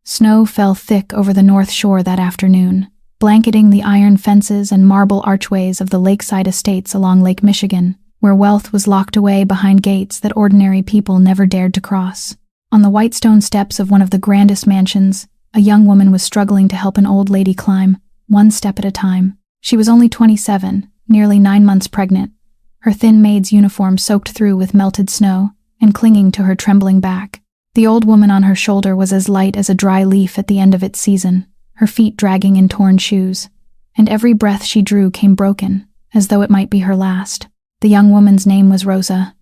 Snow fell thick over the North Shore that afternoon, blanketing the iron fences and marble archways of the lakeside estates along Lake Michigan, where wealth was locked away behind gates that ordinary people never dared to cross. On the white stone steps of one of the grandest mansions, a young woman was struggling to help an old lady climb, one step at a time. She was only 27, nearly 9 months pregnant, her thin maid's uniform soaked through with melted snow and clinging to her trembling back. The old woman on her shoulder was as light as a dry leaf at the end of its season, her feet dragging in torn shoes, and every breath she drew came broken, as though it might be her last. The young woman's name was Rosa.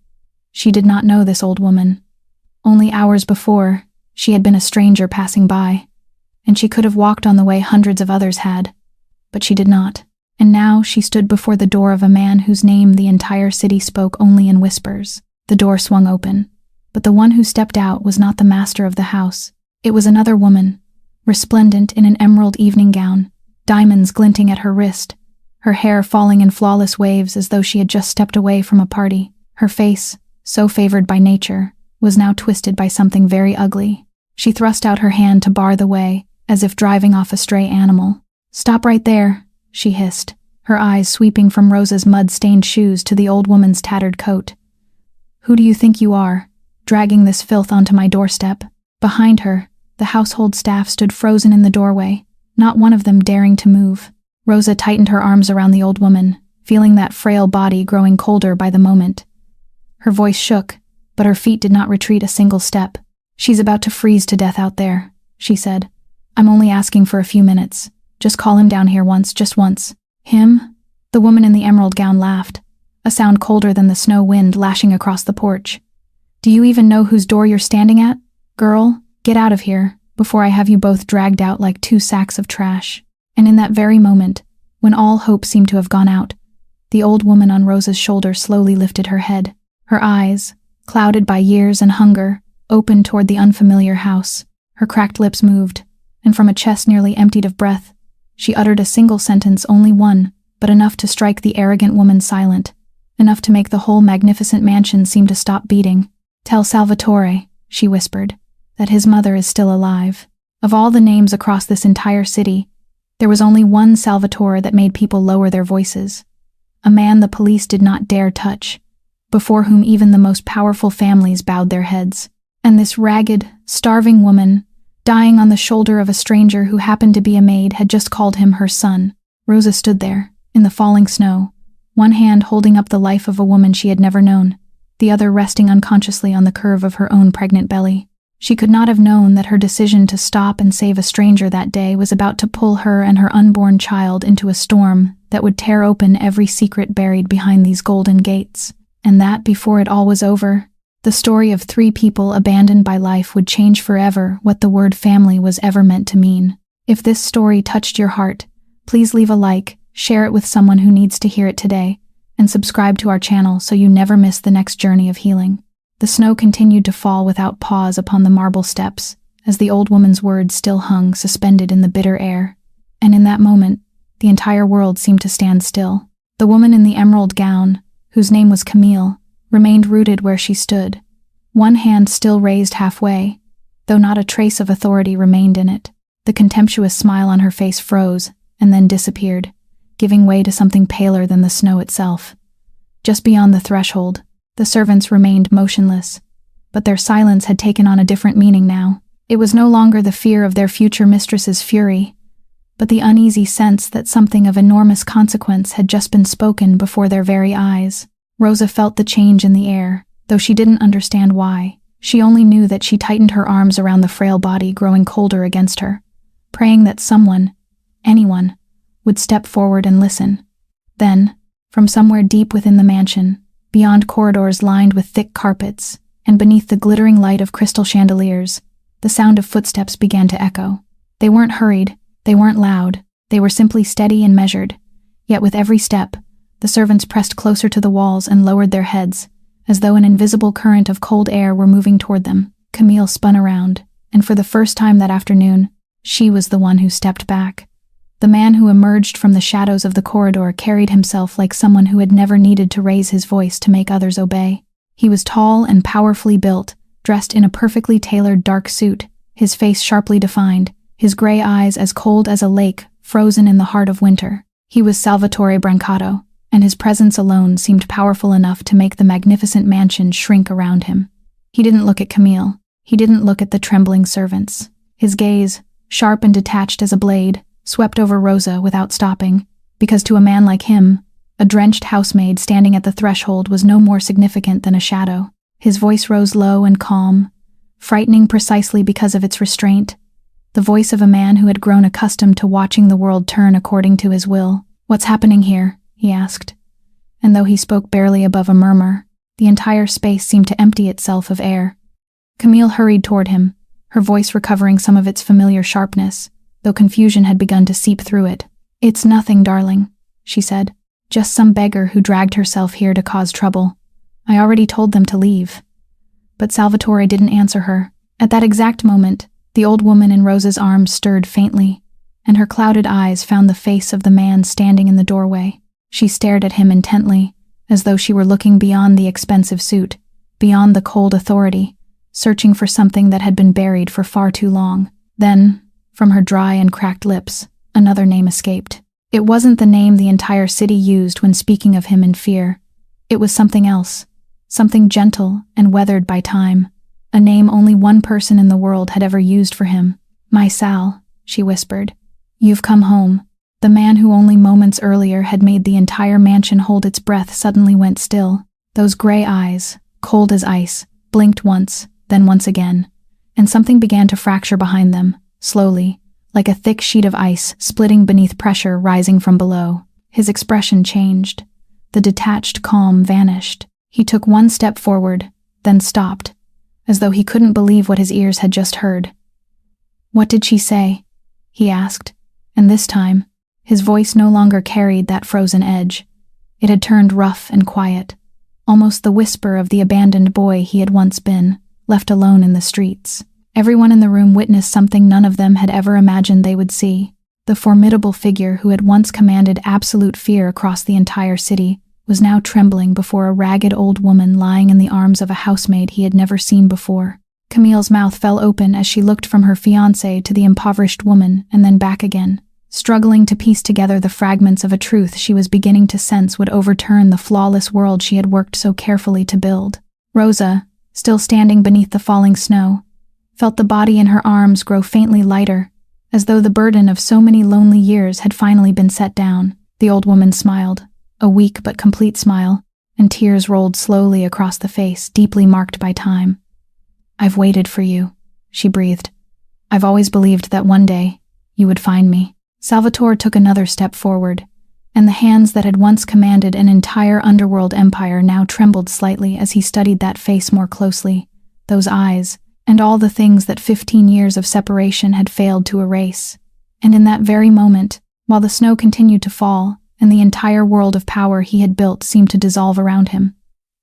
She did not know this old woman. Only hours before, she had been a stranger passing by, and she could have walked on the way hundreds of others had, but she did not. And now she stood before the door of a man whose name the entire city spoke only in whispers. The door swung open, but the one who stepped out was not the master of the house. It was another woman, resplendent in an emerald evening gown, diamonds glinting at her wrist, her hair falling in flawless waves as though she had just stepped away from a party. Her face, so favored by nature, was now twisted by something very ugly. She thrust out her hand to bar the way, as if driving off a stray animal. "Stop right there," she hissed, her eyes sweeping from Rosa's mud-stained shoes to the old woman's tattered coat. "Who do you think you are, dragging this filth onto my doorstep?" Behind her, the household staff stood frozen in the doorway, not one of them daring to move. Rosa tightened her arms around the old woman, feeling that frail body growing colder by the moment. Her voice shook, but her feet did not retreat a single step. "She's about to freeze to death out there," she said. "I'm only asking for a few minutes. Just call him down here once, just once." "Him?" The woman in the emerald gown laughed, a sound colder than the snow wind lashing across the porch. "Do you even know whose door you're standing at? Girl, get out of here, before I have you both dragged out like 2 sacks of trash." And in that very moment, when all hope seemed to have gone out, the old woman on Rosa's shoulder slowly lifted her head. Her eyes, clouded by years and hunger, opened toward the unfamiliar house. Her cracked lips moved, and from a chest nearly emptied of breath, she uttered a single sentence, only one, but enough to strike the arrogant woman silent, enough to make the whole magnificent mansion seem to stop beating. "Tell Salvatore," she whispered, "that his mother is still alive." Of all the names across this entire city, there was only one Salvatore that made people lower their voices. A man the police did not dare touch, before whom even the most powerful families bowed their heads. And this ragged, starving woman, dying on the shoulder of a stranger who happened to be a maid, had just called him her son. Rosa stood there, in the falling snow, one hand holding up the life of a woman she had never known, the other resting unconsciously on the curve of her own pregnant belly. She could not have known that her decision to stop and save a stranger that day was about to pull her and her unborn child into a storm that would tear open every secret buried behind these golden gates, and that before it all was over, the story of 3 people abandoned by life would change forever what the word family was ever meant to mean. If this story touched your heart, please leave a like, share it with someone who needs to hear it today, and subscribe to our channel so you never miss the next journey of healing. The snow continued to fall without pause upon the marble steps, as the old woman's words still hung suspended in the bitter air. And in that moment, the entire world seemed to stand still. The woman in the emerald gown, whose name was Camille, remained rooted where she stood, one hand still raised halfway, though not a trace of authority remained in it. The contemptuous smile on her face froze, and then disappeared, giving way to something paler than the snow itself. Just beyond the threshold, the servants remained motionless, but their silence had taken on a different meaning now. It was no longer the fear of their future mistress's fury, but the uneasy sense that something of enormous consequence had just been spoken before their very eyes. Rosa felt the change in the air, though she didn't understand why. She only knew that she tightened her arms around the frail body growing colder against her, praying that someone, anyone, would step forward and listen. Then, from somewhere deep within the mansion, beyond corridors lined with thick carpets, and beneath the glittering light of crystal chandeliers, the sound of footsteps began to echo. They weren't hurried, they weren't loud, they were simply steady and measured, yet with every step, the servants pressed closer to the walls and lowered their heads, as though an invisible current of cold air were moving toward them. Camille spun around, and for the first time that afternoon, she was the one who stepped back. The man who emerged from the shadows of the corridor carried himself like someone who had never needed to raise his voice to make others obey. He was tall and powerfully built, dressed in a perfectly tailored dark suit, his face sharply defined, his gray eyes as cold as a lake frozen in the heart of winter. He was Salvatore Brancato, and his presence alone seemed powerful enough to make the magnificent mansion shrink around him. He didn't look at Camille. He didn't look at the trembling servants. His gaze, sharp and detached as a blade, swept over Rosa without stopping, because to a man like him, a drenched housemaid standing at the threshold was no more significant than a shadow. His voice rose low and calm, frightening precisely because of its restraint, the voice of a man who had grown accustomed to watching the world turn according to his will. "What's happening here?" he asked. And though he spoke barely above a murmur, the entire space seemed to empty itself of air. Camille hurried toward him, her voice recovering some of its familiar sharpness, though confusion had begun to seep through it. "It's nothing, darling," she said. "Just some beggar who dragged herself here to cause trouble. I already told them to leave." But Salvatore didn't answer her. At that exact moment, the old woman in Rosa's arms stirred faintly, and her clouded eyes found the face of the man standing in the doorway. She stared at him intently, as though she were looking beyond the expensive suit, beyond the cold authority, searching for something that had been buried for far too long. Then, from her dry and cracked lips, another name escaped. It wasn't the name the entire city used when speaking of him in fear. It was something else, something gentle and weathered by time, a name only one person in the world had ever used for him. "My Sal," she whispered. "You've come home." The man who only moments earlier had made the entire mansion hold its breath suddenly went still. Those gray eyes, cold as ice, blinked once, then once again, and something began to fracture behind them, slowly, like a thick sheet of ice splitting beneath pressure rising from below. His expression changed. The detached calm vanished. He took one step forward, then stopped, as though he couldn't believe what his ears had just heard. "What did she say?" he asked, and this time, his voice no longer carried that frozen edge. It had turned rough and quiet, almost the whisper of the abandoned boy he had once been, left alone in the streets. Everyone in the room witnessed something none of them had ever imagined they would see. The formidable figure who had once commanded absolute fear across the entire city was now trembling before a ragged old woman lying in the arms of a housemaid he had never seen before. Camille's mouth fell open as she looked from her fiancé to the impoverished woman and then back again, struggling to piece together the fragments of a truth she was beginning to sense would overturn the flawless world she had worked so carefully to build. Rosa, still standing beneath the falling snow, felt the body in her arms grow faintly lighter, as though the burden of so many lonely years had finally been set down. The old woman smiled, a weak but complete smile, and tears rolled slowly across the face, deeply marked by time. "I've waited for you," she breathed. "I've always believed that one day you would find me." Salvatore took another step forward, and the hands that had once commanded an entire underworld empire now trembled slightly as he studied that face more closely, those eyes, and all the things that 15 years of separation had failed to erase. And in that very moment, while the snow continued to fall, and the entire world of power he had built seemed to dissolve around him,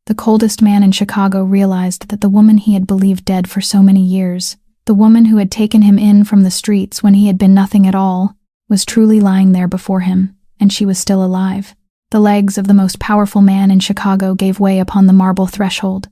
the coldest man in Chicago realized that the woman he had believed dead for so many years, the woman who had taken him in from the streets when he had been nothing at all, was truly lying there before him, and she was still alive. The legs of the most powerful man in Chicago gave way upon the marble threshold,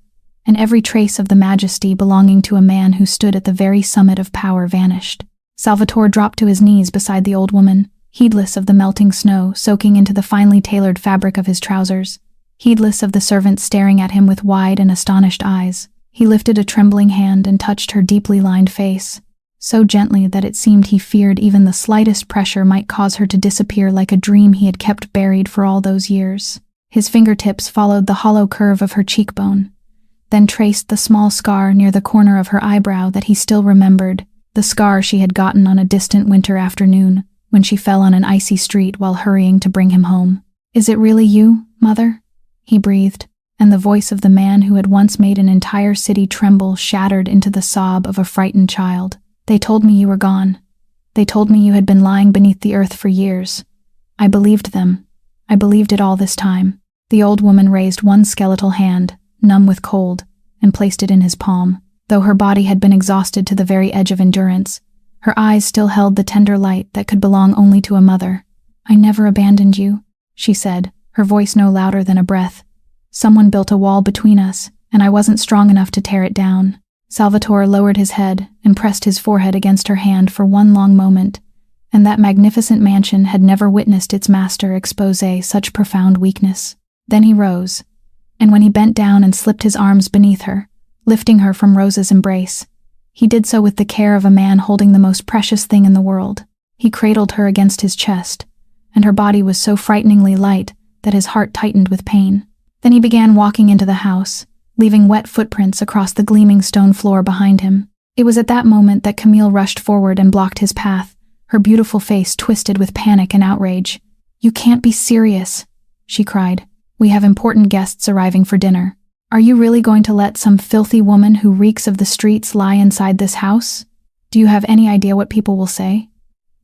and every trace of the majesty belonging to a man who stood at the very summit of power vanished. Salvatore dropped to his knees beside the old woman, heedless of the melting snow soaking into the finely tailored fabric of his trousers, heedless of the servants staring at him with wide and astonished eyes. He lifted a trembling hand and touched her deeply lined face, so gently that it seemed he feared even the slightest pressure might cause her to disappear like a dream he had kept buried for all those years. His fingertips followed the hollow curve of her cheekbone, then traced the small scar near the corner of her eyebrow that he still remembered, the scar she had gotten on a distant winter afternoon when she fell on an icy street while hurrying to bring him home. "Is it really you, Mother?" he breathed, and the voice of the man who had once made an entire city tremble shattered into the sob of a frightened child. "They told me you were gone. They told me you had been lying beneath the earth for years. I believed them. I believed it all this time." The old woman raised one skeletal hand, numb with cold, and placed it in his palm. Though her body had been exhausted to the very edge of endurance, her eyes still held the tender light that could belong only to a mother. "I never abandoned you," she said, her voice no louder than a breath. "Someone built a wall between us, and I wasn't strong enough to tear it down." Salvatore lowered his head and pressed his forehead against her hand for one long moment, and that magnificent mansion had never witnessed its master expose such profound weakness. Then he rose, and when he bent down and slipped his arms beneath her, lifting her from Rosa's embrace, he did so with the care of a man holding the most precious thing in the world. He cradled her against his chest, and her body was so frighteningly light that his heart tightened with pain. Then he began walking into the house, leaving wet footprints across the gleaming stone floor behind him. It was at that moment that Camille rushed forward and blocked his path, her beautiful face twisted with panic and outrage. "You can't be serious," she cried. "We have important guests arriving for dinner. Are you really going to let some filthy woman who reeks of the streets lie inside this house? Do you have any idea what people will say?"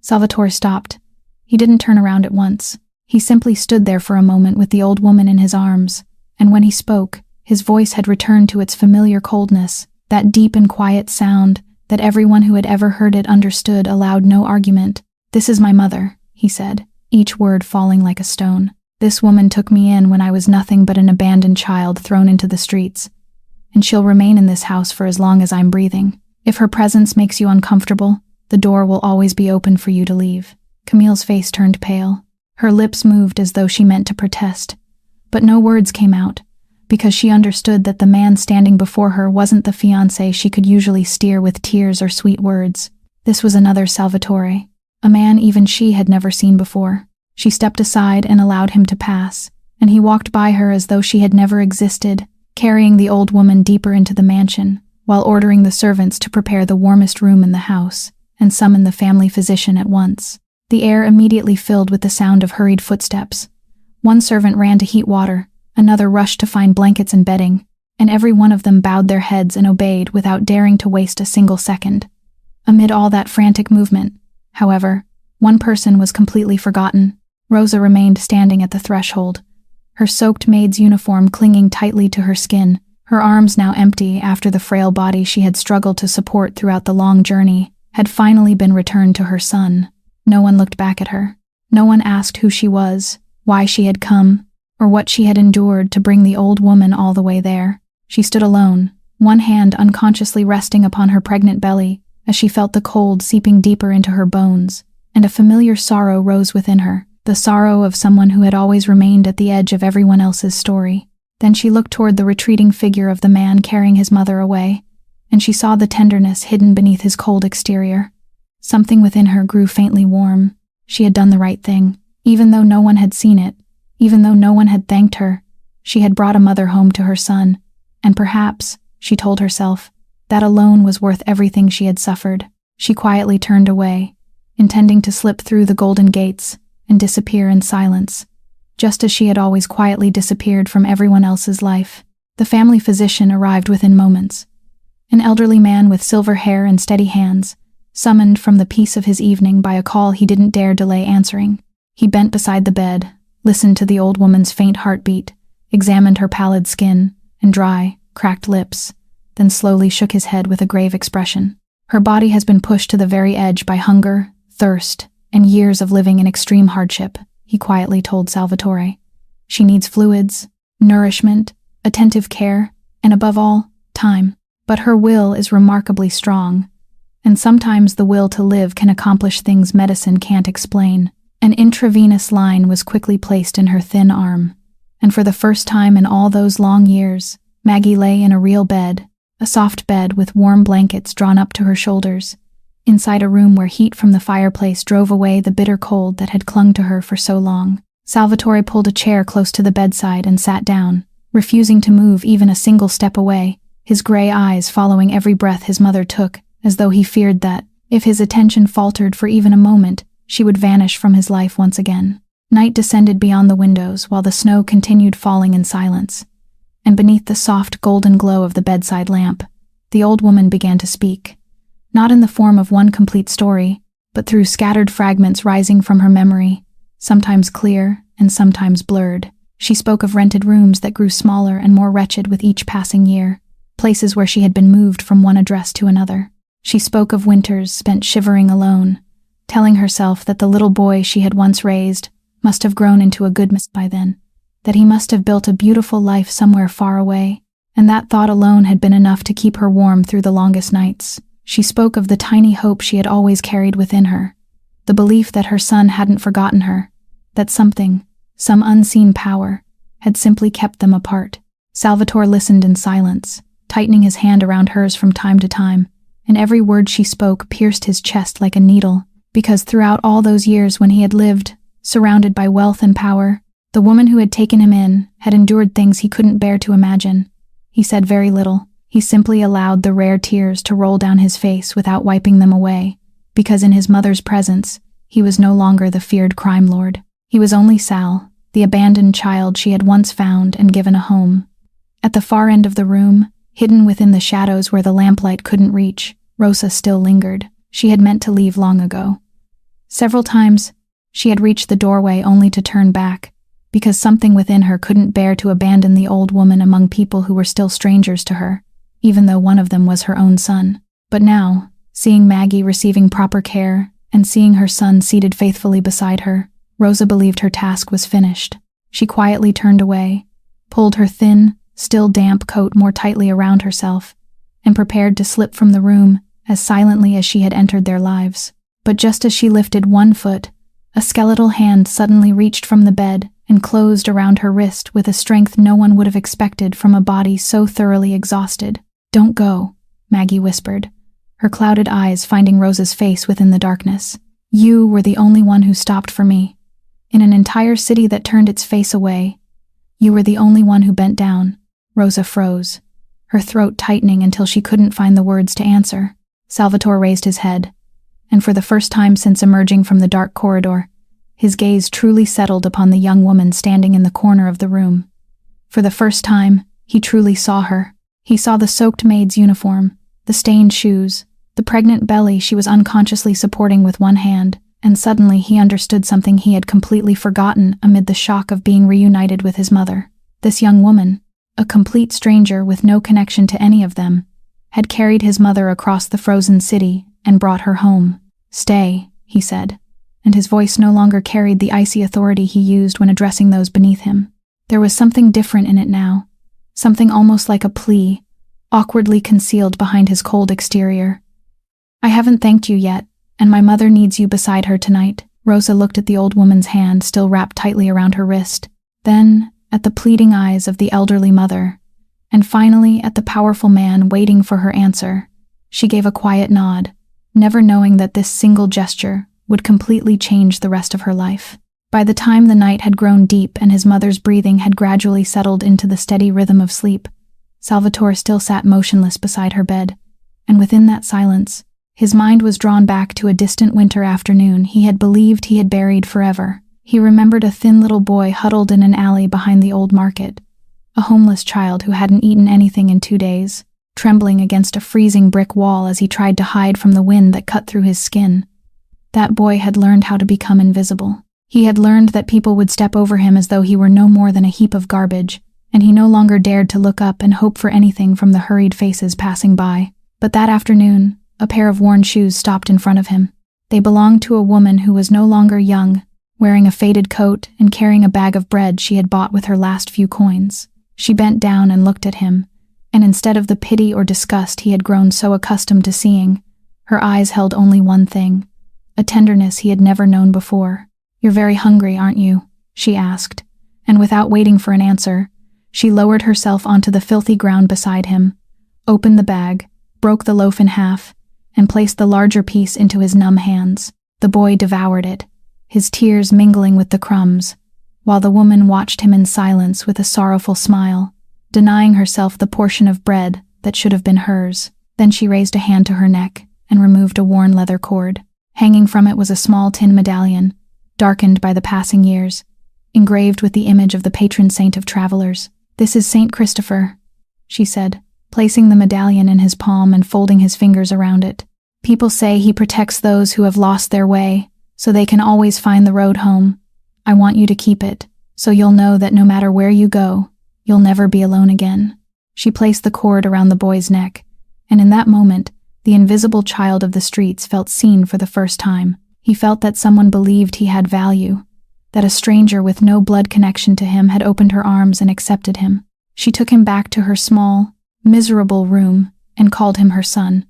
Salvatore stopped. He didn't turn around at once. He simply stood there for a moment with the old woman in his arms, and when he spoke, his voice had returned to its familiar coldness, that deep and quiet sound that everyone who had ever heard it understood allowed no argument. "This is my mother," he said, each word falling like a stone. "This woman took me in when I was nothing but an abandoned child thrown into the streets, and she'll remain in this house for as long as I'm breathing. If her presence makes you uncomfortable, the door will always be open for you to leave." Camille's face turned pale. Her lips moved as though she meant to protest, but no words came out, because she understood that the man standing before her wasn't the fiancé she could usually steer with tears or sweet words. This was another Salvatore, a man even she had never seen before. She stepped aside and allowed him to pass, and he walked by her as though she had never existed, carrying the old woman deeper into the mansion, while ordering the servants to prepare the warmest room in the house and summon the family physician at once. The air immediately filled with the sound of hurried footsteps. One servant ran to heat water, another rushed to find blankets and bedding, and every one of them bowed their heads and obeyed without daring to waste a single second. Amid all that frantic movement, however, one person was completely forgotten. Rosa remained standing at the threshold, her soaked maid's uniform clinging tightly to her skin, her arms now empty after the frail body she had struggled to support throughout the long journey had finally been returned to her son. No one looked back at her. No one asked who she was, why she had come, or what she had endured to bring the old woman all the way there. She stood alone, one hand unconsciously resting upon her pregnant belly as she felt the cold seeping deeper into her bones, and a familiar sorrow rose within her, the sorrow of someone who had always remained at the edge of everyone else's story. Then she looked toward the retreating figure of the man carrying his mother away, and she saw the tenderness hidden beneath his cold exterior. Something within her grew faintly warm. She had done the right thing, even though no one had seen it, even though no one had thanked her. She had brought a mother home to her son, and perhaps, she told herself, that alone was worth everything she had suffered. She quietly turned away, intending to slip through the golden gates and disappear in silence, just as she had always quietly disappeared from everyone else's life. The family physician arrived within moments. An elderly man with silver hair and steady hands, summoned from the peace of his evening by a call he didn't dare delay answering. He bent beside the bed, listened to the old woman's faint heartbeat, examined her pallid skin and dry, cracked lips, then slowly shook his head with a grave expression. "Her body has been pushed to the very edge by hunger, thirst, and years of living in extreme hardship," he quietly told Salvatore. "She needs fluids, nourishment, attentive care, and above all, time. But her will is remarkably strong, and sometimes the will to live can accomplish things medicine can't explain." An intravenous line was quickly placed in her thin arm, and for the first time in all those long years, Maggie lay in a real bed, a soft bed with warm blankets drawn up to her shoulders, inside a room where heat from the fireplace drove away the bitter cold that had clung to her for so long. Salvatore pulled a chair close to the bedside and sat down, refusing to move even a single step away, his gray eyes following every breath his mother took, as though he feared that, if his attention faltered for even a moment, she would vanish from his life once again. Night descended beyond the windows while the snow continued falling in silence, and beneath the soft golden glow of the bedside lamp, the old woman began to speak, not in the form of one complete story, but through scattered fragments rising from her memory, sometimes clear and sometimes blurred. She spoke of rented rooms that grew smaller and more wretched with each passing year, places where she had been moved from one address to another. She spoke of winters spent shivering alone, telling herself that the little boy she had once raised must have grown into a good man by then, that he must have built a beautiful life somewhere far away, and that thought alone had been enough to keep her warm through the longest nights. She spoke of the tiny hope she had always carried within her, the belief that her son hadn't forgotten her, that something, some unseen power, had simply kept them apart. Salvatore listened in silence, tightening his hand around hers from time to time, and every word she spoke pierced his chest like a needle, because throughout all those years when he had lived, surrounded by wealth and power, the woman who had taken him in had endured things he couldn't bear to imagine. He said very little. He simply allowed the rare tears to roll down his face without wiping them away, because in his mother's presence, he was no longer the feared crime lord. He was only Sal, the abandoned child she had once found and given a home. At the far end of the room, hidden within the shadows where the lamplight couldn't reach, Rosa still lingered. She had meant to leave long ago. Several times, she had reached the doorway only to turn back, because something within her couldn't bear to abandon the old woman among people who were still strangers to her, even though one of them was her own son. But now, seeing Maggie receiving proper care and seeing her son seated faithfully beside her, Rosa believed her task was finished. She quietly turned away, pulled her thin, still damp coat more tightly around herself, and prepared to slip from the room as silently as she had entered their lives. But just as she lifted one foot, a skeletal hand suddenly reached from the bed and closed around her wrist with a strength no one would have expected from a body so thoroughly exhausted. "Don't go," Maggie whispered, her clouded eyes finding Rosa's face within the darkness. "You were the only one who stopped for me. In an entire city that turned its face away, you were the only one who bent down." Rosa froze, her throat tightening until she couldn't find the words to answer. Salvatore raised his head, and for the first time since emerging from the dark corridor, his gaze truly settled upon the young woman standing in the corner of the room. For the first time, he truly saw her. He saw the soaked maid's uniform, the stained shoes, the pregnant belly she was unconsciously supporting with one hand, and suddenly he understood something he had completely forgotten amid the shock of being reunited with his mother. This young woman, a complete stranger with no connection to any of them, had carried his mother across the frozen city and brought her home. "Stay," he said, and his voice no longer carried the icy authority he used when addressing those beneath him. There was something different in it now, something almost like a plea, awkwardly concealed behind his cold exterior. "I haven't thanked you yet, and my mother needs you beside her tonight." Rosa looked at the old woman's hand still wrapped tightly around her wrist, then at the pleading eyes of the elderly mother, and finally at the powerful man waiting for her answer. She gave a quiet nod, never knowing that this single gesture would completely change the rest of her life. By the time the night had grown deep and his mother's breathing had gradually settled into the steady rhythm of sleep, Salvatore still sat motionless beside her bed, and within that silence, his mind was drawn back to a distant winter afternoon he had believed he had buried forever. He remembered a thin little boy huddled in an alley behind the old market, a homeless child who hadn't eaten anything in 2 days, trembling against a freezing brick wall as he tried to hide from the wind that cut through his skin. That boy had learned how to become invisible. He had learned that people would step over him as though he were no more than a heap of garbage, and he no longer dared to look up and hope for anything from the hurried faces passing by. But that afternoon, a pair of worn shoes stopped in front of him. They belonged to a woman who was no longer young, wearing a faded coat and carrying a bag of bread she had bought with her last few coins. She bent down and looked at him, and instead of the pity or disgust he had grown so accustomed to seeing, her eyes held only one thing, a tenderness he had never known before. "You're very hungry, aren't you?" she asked, and without waiting for an answer, she lowered herself onto the filthy ground beside him, opened the bag, broke the loaf in half, and placed the larger piece into his numb hands. The boy devoured it, his tears mingling with the crumbs, while the woman watched him in silence with a sorrowful smile, denying herself the portion of bread that should have been hers. Then she raised a hand to her neck and removed a worn leather cord. Hanging from it was a small tin medallion, darkened by the passing years, engraved with the image of the patron saint of travelers. "This is Saint Christopher," she said, placing the medallion in his palm and folding his fingers around it. "People say he protects those who have lost their way, so they can always find the road home. I want you to keep it, so you'll know that no matter where you go, you'll never be alone again." She placed the cord around the boy's neck, and in that moment, the invisible child of the streets felt seen for the first time. He felt that someone believed he had value, that a stranger with no blood connection to him had opened her arms and accepted him. She took him back to her small, miserable room and called him her son.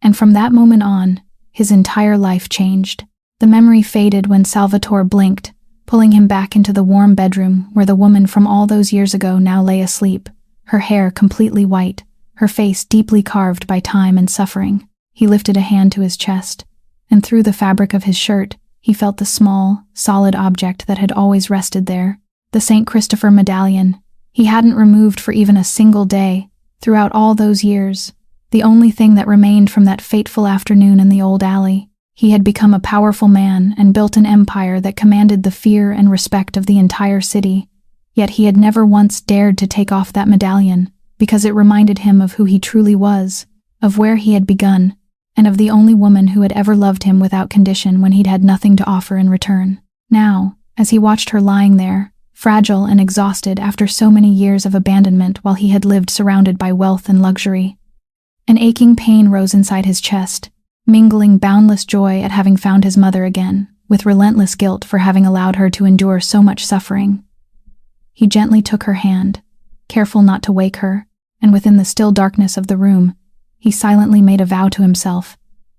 And from that moment on, his entire life changed. The memory faded when Salvatore blinked, pulling him back into the warm bedroom where the woman from all those years ago now lay asleep, her hair completely white, her face deeply carved by time and suffering. He lifted a hand to his chest, and through the fabric of his shirt, he felt the small, solid object that had always rested there, the St. Christopher medallion. He hadn't removed for even a single day, throughout all those years, the only thing that remained from that fateful afternoon in the old alley. He had become a powerful man and built an empire that commanded the fear and respect of the entire city, yet he had never once dared to take off that medallion, because it reminded him of who he truly was, of where he had begun, and of the only woman who had ever loved him without condition when he'd had nothing to offer in return. Now, as he watched her lying there, fragile and exhausted after so many years of abandonment while he had lived surrounded by wealth and luxury, an aching pain rose inside his chest, mingling boundless joy at having found his mother again, with relentless guilt for having allowed her to endure so much suffering. He gently took her hand, careful not to wake her, and within the still darkness of the room, he silently made a vow to himself,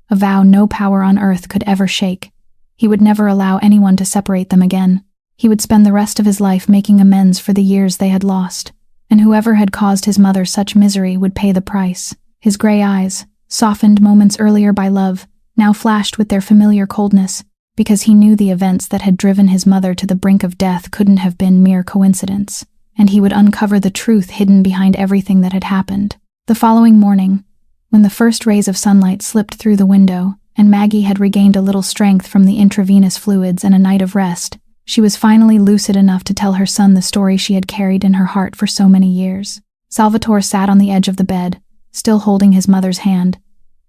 a vow no power on earth could ever shake. He would never allow anyone to separate them again. He would spend the rest of his life making amends for the years they had lost, and whoever had caused his mother such misery would pay the price. His gray eyes, softened moments earlier by love, now flashed with their familiar coldness, because he knew the events that had driven his mother to the brink of death couldn't have been mere coincidence, and he would uncover the truth hidden behind everything that had happened. The following morning, when the first rays of sunlight slipped through the window, and Maggie had regained a little strength from the intravenous fluids and a night of rest, she was finally lucid enough to tell her son the story she had carried in her heart for so many years. Salvatore sat on the edge of the bed, still holding his mother's hand,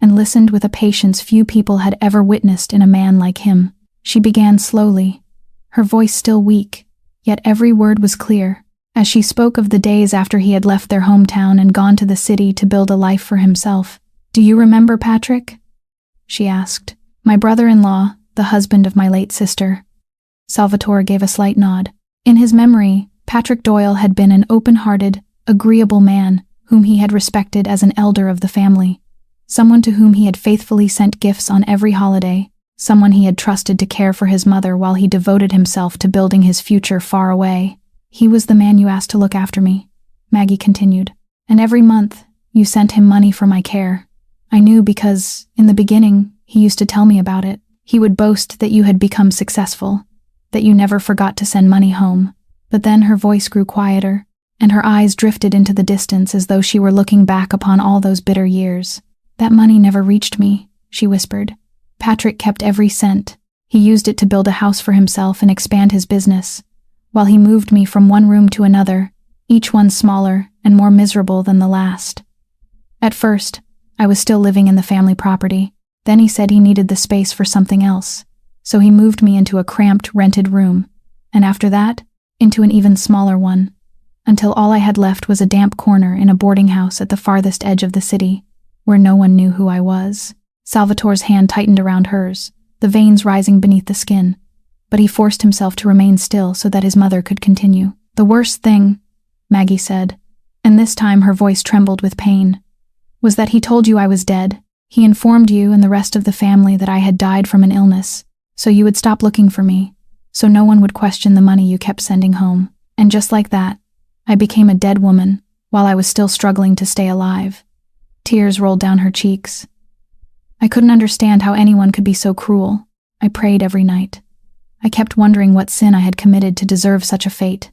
and listened with a patience few people had ever witnessed in a man like him. She began slowly, her voice still weak, yet every word was clear, as she spoke of the days after he had left their hometown and gone to the city to build a life for himself. "Do you remember Patrick?" she asked. "My brother-in-law, the husband of my late sister." Salvatore gave a slight nod. In his memory, Patrick Doyle had been an open-hearted, agreeable man whom he had respected as an elder of the family, someone to whom he had faithfully sent gifts on every holiday, someone he had trusted to care for his mother while he devoted himself to building his future far away. "He was the man you asked to look after me," Maggie continued, "and every month you sent him money for my care. I knew because, in the beginning, he used to tell me about it. He would boast that you had become successful, that you never forgot to send money home." But then her voice grew quieter, and her eyes drifted into the distance as though she were looking back upon all those bitter years. "That money never reached me," she whispered. "Patrick kept every cent. He used it to build a house for himself and expand his business, while he moved me from one room to another, each one smaller and more miserable than the last. At first, I was still living in the family property. Then he said he needed the space for something else, so he moved me into a cramped, rented room, and after that, into an even smaller one, until all I had left was a damp corner in a boarding house at the farthest edge of the city, where no one knew who I was." Salvatore's hand tightened around hers, the veins rising beneath the skin, but he forced himself to remain still so that his mother could continue. "The worst thing," Maggie said, and this time her voice trembled with pain, "was that he told you I was dead. He informed you and the rest of the family that I had died from an illness, so you would stop looking for me, so no one would question the money you kept sending home. And just like that, I became a dead woman while I was still struggling to stay alive." Tears rolled down her cheeks. "I couldn't understand how anyone could be so cruel. I prayed every night. I kept wondering what sin I had committed to deserve such a fate.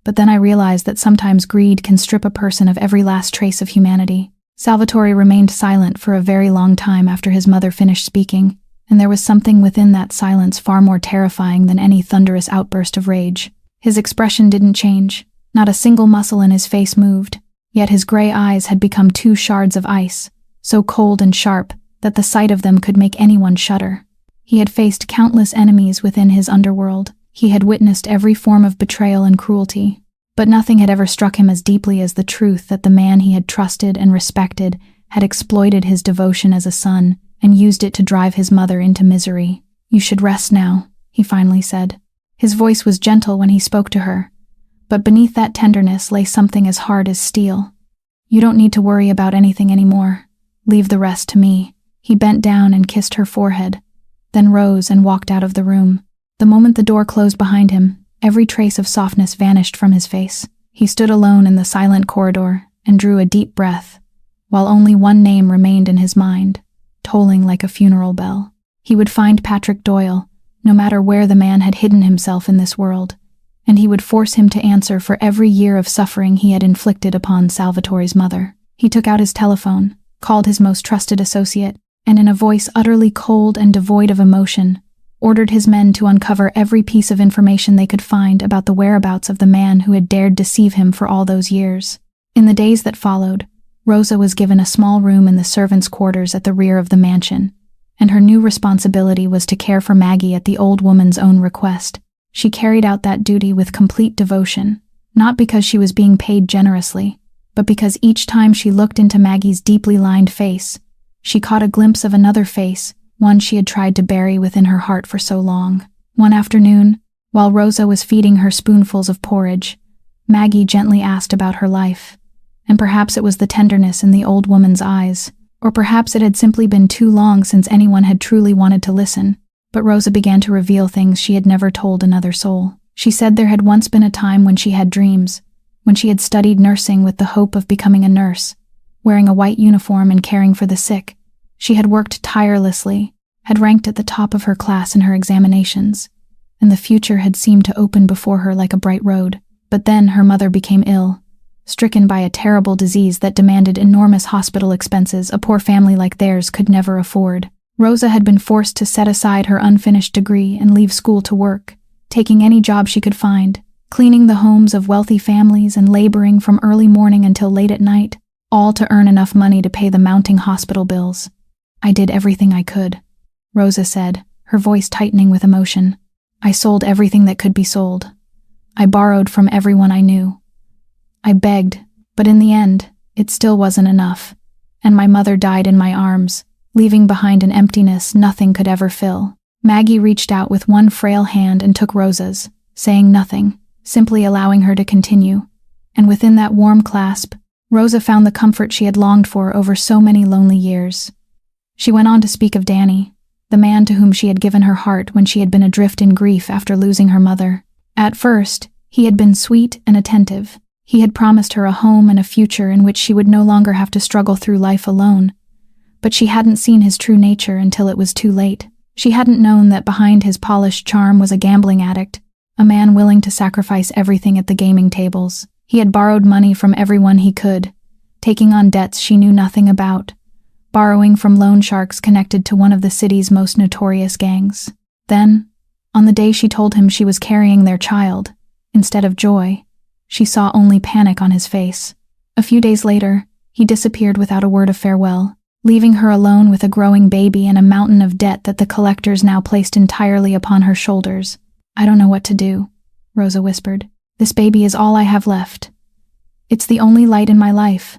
But then I realized that sometimes greed can strip a person of every last trace of humanity." Salvatore remained silent for a very long time after his mother finished speaking, and there was something within that silence far more terrifying than any thunderous outburst of rage. His expression didn't change. Not a single muscle in his face moved, yet his gray eyes had become two shards of ice, so cold and sharp that the sight of them could make anyone shudder. He had faced countless enemies within his underworld. He had witnessed every form of betrayal and cruelty, but nothing had ever struck him as deeply as the truth that the man he had trusted and respected had exploited his devotion as a son and used it to drive his mother into misery. "You should rest now," he finally said. His voice was gentle when he spoke to her, But beneath that tenderness lay something as hard as steel. "You don't need to worry about anything anymore. Leave the rest to me." He bent down and kissed her forehead, then rose and walked out of the room. The moment the door closed behind him, every trace of softness vanished from his face. He stood alone in the silent corridor and drew a deep breath, while only one name remained in his mind, tolling like a funeral bell. He would find Patrick Doyle, no matter where the man had hidden himself in this world, and he would force him to answer for every year of suffering he had inflicted upon Salvatore's mother. He took out his telephone, called his most trusted associate, and in a voice utterly cold and devoid of emotion, ordered his men to uncover every piece of information they could find about the whereabouts of the man who had dared deceive him for all those years. In the days that followed, Rosa was given a small room in the servants' quarters at the rear of the mansion, and her new responsibility was to care for Maggie at the old woman's own request. She carried out that duty with complete devotion, not because she was being paid generously, but because each time she looked into Maggie's deeply lined face, she caught a glimpse of another face, one she had tried to bury within her heart for so long. One afternoon, while Rosa was feeding her spoonfuls of porridge, Maggie gently asked about her life, and perhaps it was the tenderness in the old woman's eyes, or perhaps it had simply been too long since anyone had truly wanted to listen, but Rosa began to reveal things she had never told another soul. She said there had once been a time when she had dreams, when she had studied nursing with the hope of becoming a nurse, wearing a white uniform and caring for the sick. She had worked tirelessly, had ranked at the top of her class in her examinations, and the future had seemed to open before her like a bright road. But then her mother became ill, stricken by a terrible disease that demanded enormous hospital expenses a poor family like theirs could never afford. Rosa had been forced to set aside her unfinished degree and leave school to work, taking any job she could find, cleaning the homes of wealthy families and laboring from early morning until late at night, all to earn enough money to pay the mounting hospital bills. "I did everything I could," Rosa said, her voice tightening with emotion. "I sold everything that could be sold. I borrowed from everyone I knew. I begged, but in the end, it still wasn't enough, and my mother died in my arms, leaving behind an emptiness nothing could ever fill." Maggie reached out with one frail hand and took Rosa's, saying nothing, simply allowing her to continue. And within that warm clasp, Rosa found the comfort she had longed for over so many lonely years. She went on to speak of Danny, the man to whom she had given her heart when she had been adrift in grief after losing her mother. At first, he had been sweet and attentive. He had promised her a home and a future in which she would no longer have to struggle through life alone. But she hadn't seen his true nature until it was too late. She hadn't known that behind his polished charm was a gambling addict, a man willing to sacrifice everything at the gaming tables. He had borrowed money from everyone he could, taking on debts she knew nothing about, borrowing from loan sharks connected to one of the city's most notorious gangs. Then, on the day she told him she was carrying their child, instead of joy, she saw only panic on his face. A few days later, he disappeared without a word of farewell, leaving her alone with a growing baby and a mountain of debt that the collectors now placed entirely upon her shoulders. "I don't know what to do," Rosa whispered. "This baby is all I have left. It's the only light in my life,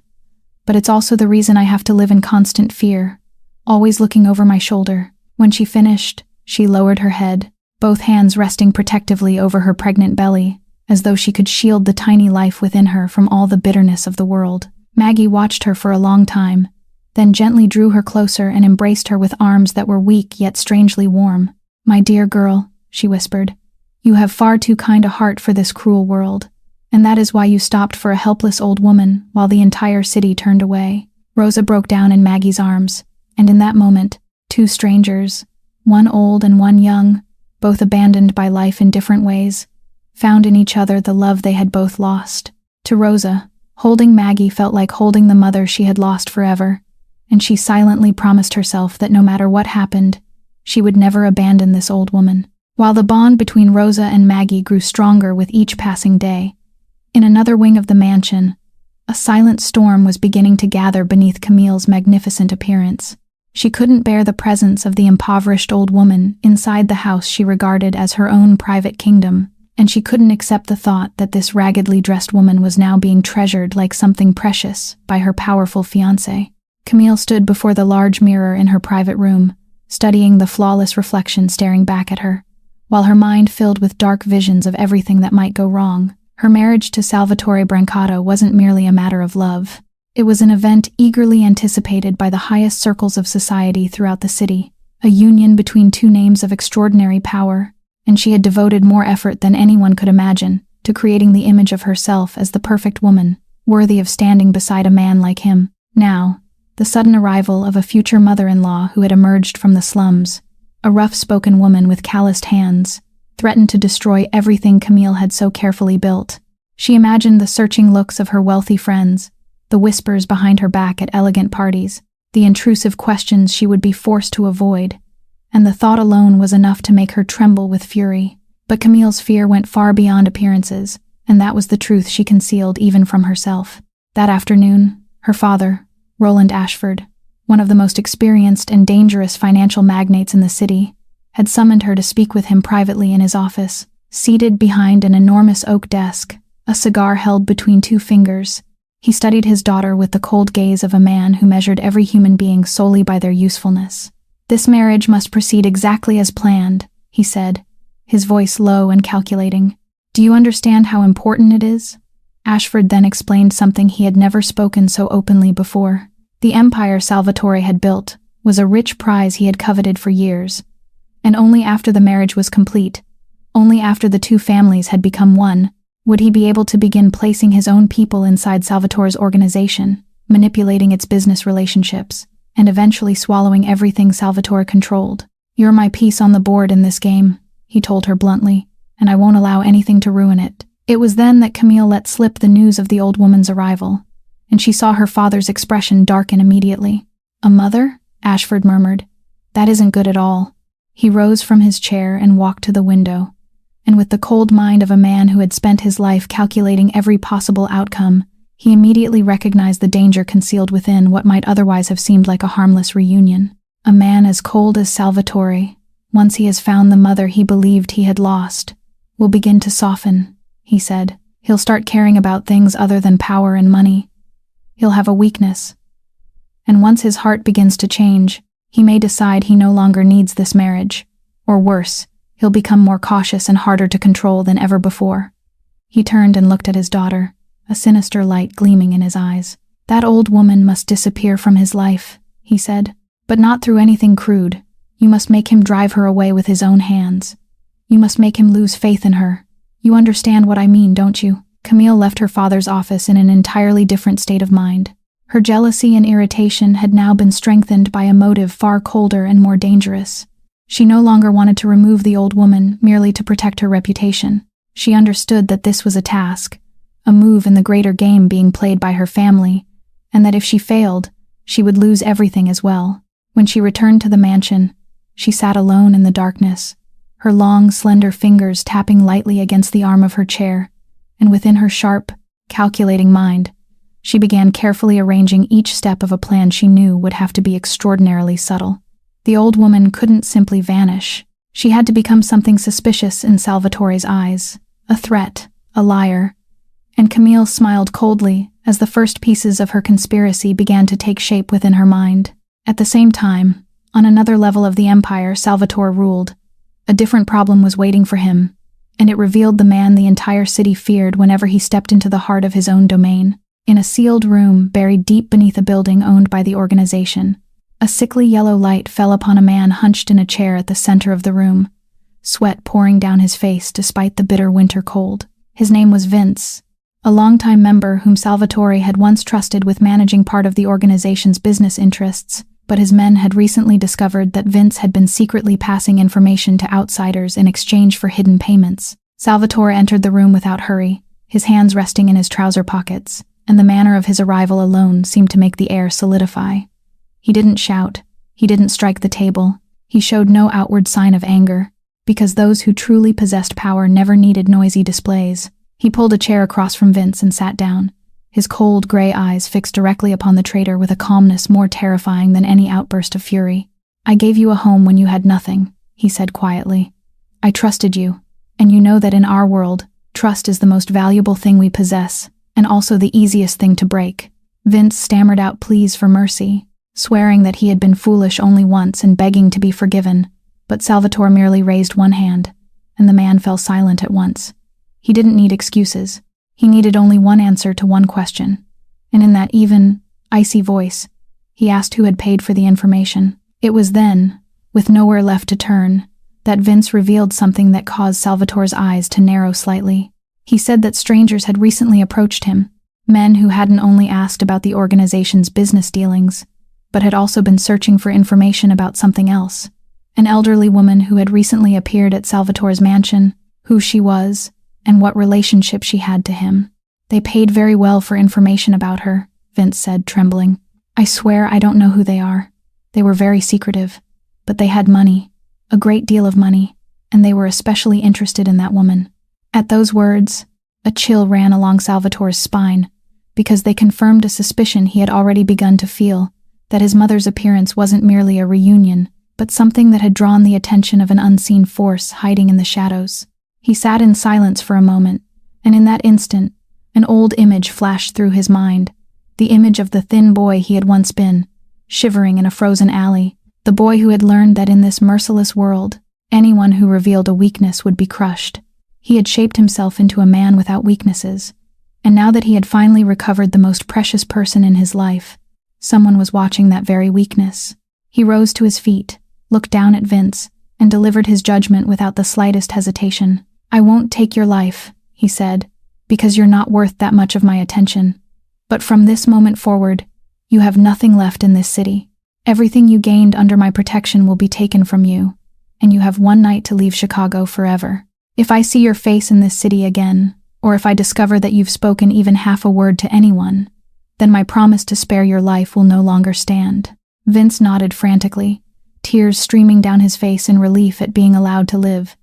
but it's also the reason I have to live in constant fear, always looking over my shoulder." When she finished, she lowered her head, both hands resting protectively over her pregnant belly, as though she could shield the tiny life within her from all the bitterness of the world. Maggie watched her for a long time, then gently drew her closer and embraced her with arms that were weak yet strangely warm. "My dear girl," she whispered, "you have far too kind a heart for this cruel world, and that is why you stopped for a helpless old woman while the entire city turned away." Rosa broke down in Maggie's arms, and in that moment, two strangers, one old and one young, both abandoned by life in different ways, found in each other the love they had both lost. To Rosa, holding Maggie felt like holding the mother she had lost forever, and she silently promised herself that no matter what happened, she would never abandon this old woman. While the bond between Rosa and Maggie grew stronger with each passing day, in another wing of the mansion, a silent storm was beginning to gather beneath Camille's magnificent appearance. She couldn't bear the presence of the impoverished old woman inside the house she regarded as her own private kingdom, and she couldn't accept the thought that this raggedly dressed woman was now being treasured like something precious by her powerful fiancé. Camille stood before the large mirror in her private room, studying the flawless reflection staring back at her, while her mind filled with dark visions of everything that might go wrong. Her marriage to Salvatore Brancato wasn't merely a matter of love. It was an event eagerly anticipated by the highest circles of society throughout the city, a union between two names of extraordinary power, and she had devoted more effort than anyone could imagine to creating the image of herself as the perfect woman, worthy of standing beside a man like him. Now, the sudden arrival of a future mother-in-law who had emerged from the slums, a rough-spoken woman with calloused hands, threatened to destroy everything Camille had so carefully built. She imagined the searching looks of her wealthy friends, the whispers behind her back at elegant parties, the intrusive questions she would be forced to avoid, and the thought alone was enough to make her tremble with fury. But Camille's fear went far beyond appearances, and that was the truth she concealed even from herself. That afternoon, her father, Roland Ashford, one of the most experienced and dangerous financial magnates in the city, had summoned her to speak with him privately in his office. Seated behind an enormous oak desk, a cigar held between two fingers, he studied his daughter with the cold gaze of a man who measured every human being solely by their usefulness. "This marriage must proceed exactly as planned," he said, his voice low and calculating. "Do you understand how important it is?" Ashford then explained something he had never spoken so openly before. The empire Salvatore had built was a rich prize he had coveted for years, and only after the marriage was complete, only after the two families had become one, would he be able to begin placing his own people inside Salvatore's organization, manipulating its business relationships, and eventually swallowing everything Salvatore controlled. "You're my piece on the board in this game," he told her bluntly, "and I won't allow anything to ruin it." It was then that Camille let slip the news of the old woman's arrival, and she saw her father's expression darken immediately. "A mother?" Ashford murmured. "That isn't good at all." He rose from his chair and walked to the window, and with the cold mind of a man who had spent his life calculating every possible outcome, he immediately recognized the danger concealed within what might otherwise have seemed like a harmless reunion. A man as cold as Salvatore, once he has found the mother he believed he had lost, will begin to soften, he said. He'll start caring about things other than power and money. He'll have a weakness. And once his heart begins to change, he may decide he no longer needs this marriage. Or worse, he'll become more cautious and harder to control than ever before. He turned and looked at his daughter, a sinister light gleaming in his eyes. "That old woman must disappear from his life," he said. "But not through anything crude. You must make him drive her away with his own hands. You must make him lose faith in her. You understand what I mean, don't you?" Camille left her father's office in an entirely different state of mind. Her jealousy and irritation had now been strengthened by a motive far colder and more dangerous. She no longer wanted to remove the old woman merely to protect her reputation. She understood that this was a task, a move in the greater game being played by her family, and that if she failed, she would lose everything as well. When she returned to the mansion, she sat alone in the darkness, her long, slender fingers tapping lightly against the arm of her chair, and within her sharp, calculating mind, she began carefully arranging each step of a plan she knew would have to be extraordinarily subtle. The old woman couldn't simply vanish. She had to become something suspicious in Salvatore's eyes, a threat, a liar, and Camille smiled coldly as the first pieces of her conspiracy began to take shape within her mind. At the same time, on another level of the empire Salvatore ruled, a different problem was waiting for him, and it revealed the man the entire city feared whenever he stepped into the heart of his own domain. In a sealed room buried deep beneath a building owned by the organization, a sickly yellow light fell upon a man hunched in a chair at the center of the room, sweat pouring down his face despite the bitter winter cold. His name was Vince, a longtime member whom Salvatore had once trusted with managing part of the organization's business interests, but his men had recently discovered that Vince had been secretly passing information to outsiders in exchange for hidden payments. Salvatore entered the room without hurry, his hands resting in his trouser pockets, and the manner of his arrival alone seemed to make the air solidify. He didn't shout, he didn't strike the table, he showed no outward sign of anger, because those who truly possessed power never needed noisy displays. He pulled a chair across from Vince and sat down, his cold gray eyes fixed directly upon the traitor with a calmness more terrifying than any outburst of fury. "I gave you a home when you had nothing," he said quietly. "I trusted you, and you know that in our world, trust is the most valuable thing we possess, and also the easiest thing to break." Vince stammered out pleas for mercy, swearing that he had been foolish only once and begging to be forgiven, but Salvatore merely raised one hand, and the man fell silent at once. He didn't need excuses. He needed only one answer to one question, and in that even, icy voice, he asked who had paid for the information. It was then, with nowhere left to turn, that Vince revealed something that caused Salvatore's eyes to narrow slightly. He said that strangers had recently approached him, men who hadn't only asked about the organization's business dealings, but had also been searching for information about something else. An elderly woman who had recently appeared at Salvatore's mansion, who she was, and what relationship she had to him. They paid very well for information about her, Vince said, trembling. I swear I don't know who they are. They were very secretive, but they had money, a great deal of money, and they were especially interested in that woman. At those words, a chill ran along Salvatore's spine, because they confirmed a suspicion he had already begun to feel, that his mother's appearance wasn't merely a reunion, but something that had drawn the attention of an unseen force hiding in the shadows. He sat in silence for a moment, and in that instant, an old image flashed through his mind, the image of the thin boy he had once been, shivering in a frozen alley, the boy who had learned that in this merciless world, anyone who revealed a weakness would be crushed. He had shaped himself into a man without weaknesses, and now that he had finally recovered the most precious person in his life, someone was watching that very weakness. He rose to his feet, looked down at Vince, and delivered his judgment without the slightest hesitation. I won't take your life, he said, because you're not worth that much of my attention. But from this moment forward, you have nothing left in this city. Everything you gained under my protection will be taken from you, and you have one night to leave Chicago forever. If I see your face in this city again, or if I discover that you've spoken even half a word to anyone, then my promise to spare your life will no longer stand. Vince nodded frantically, tears streaming down his face in relief at being allowed to live,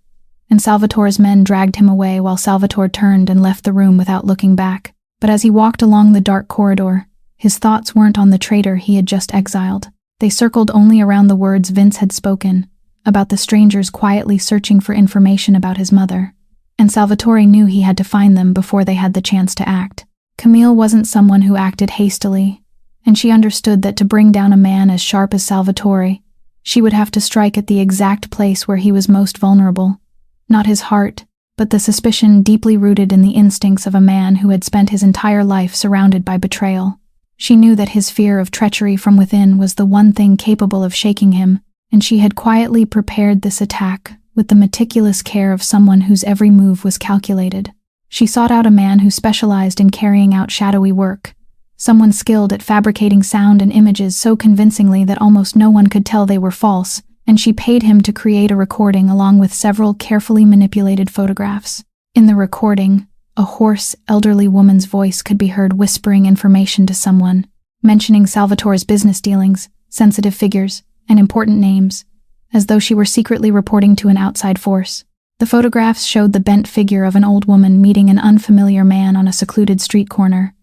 and Salvatore's men dragged him away while Salvatore turned and left the room without looking back. But as he walked along the dark corridor, his thoughts weren't on the traitor he had just exiled. They circled only around the words Vince had spoken, about the strangers quietly searching for information about his mother, and Salvatore knew he had to find them before they had the chance to act. Camille wasn't someone who acted hastily, and she understood that to bring down a man as sharp as Salvatore, she would have to strike at the exact place where he was most vulnerable. Not his heart, but the suspicion deeply rooted in the instincts of a man who had spent his entire life surrounded by betrayal. She knew that his fear of treachery from within was the one thing capable of shaking him, and she had quietly prepared this attack with the meticulous care of someone whose every move was calculated. She sought out a man who specialized in carrying out shadowy work, someone skilled at fabricating sound and images so convincingly that almost no one could tell they were false, and she paid him to create a recording along with several carefully manipulated photographs. In the recording, a hoarse, elderly woman's voice could be heard whispering information to someone, mentioning Salvatore's business dealings, sensitive figures, and important names, as though she were secretly reporting to an outside force. The photographs showed the bent figure of an old woman meeting an unfamiliar man on a secluded street corner.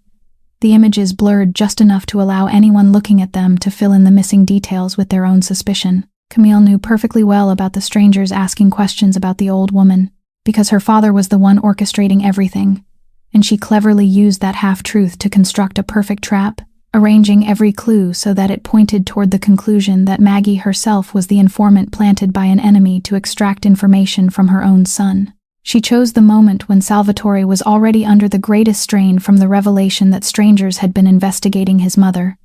The images blurred just enough to allow anyone looking at them to fill in the missing details with their own suspicion. Camille knew perfectly well about the strangers asking questions about the old woman, because her father was the one orchestrating everything, and she cleverly used that half-truth to construct a perfect trap, arranging every clue so that it pointed toward the conclusion that Maggie herself was the informant planted by an enemy to extract information from her own son. She chose the moment when Salvatore was already under the greatest strain from the revelation that strangers had been investigating his mother,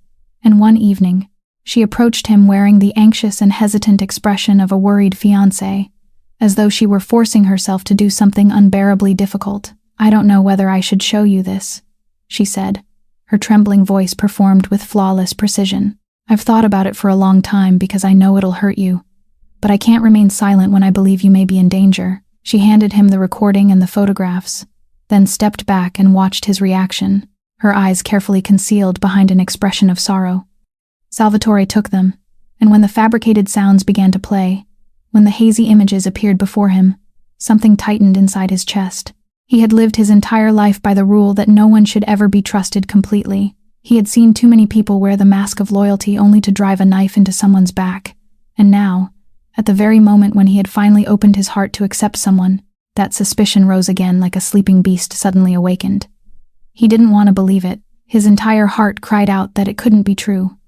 and one evening, she approached him wearing the anxious and hesitant expression of a worried fiancé, as though she were forcing herself to do something unbearably difficult. I don't know whether I should show you this, she said, her trembling voice performed with flawless precision. I've thought about it for a long time because I know it'll hurt you, but I can't remain silent when I believe you may be in danger. She handed him the recording and the photographs, then stepped back and watched his reaction, her eyes carefully concealed behind an expression of sorrow. Salvatore took them, and when the fabricated sounds began to play, when the hazy images appeared before him, something tightened inside his chest. He had lived his entire life by the rule that no one should ever be trusted completely. He had seen too many people wear the mask of loyalty only to drive a knife into someone's back, and now, at the very moment when he had finally opened his heart to accept someone, that suspicion rose again like a sleeping beast suddenly awakened. He didn't want to believe it. His entire heart cried out that it couldn't be true,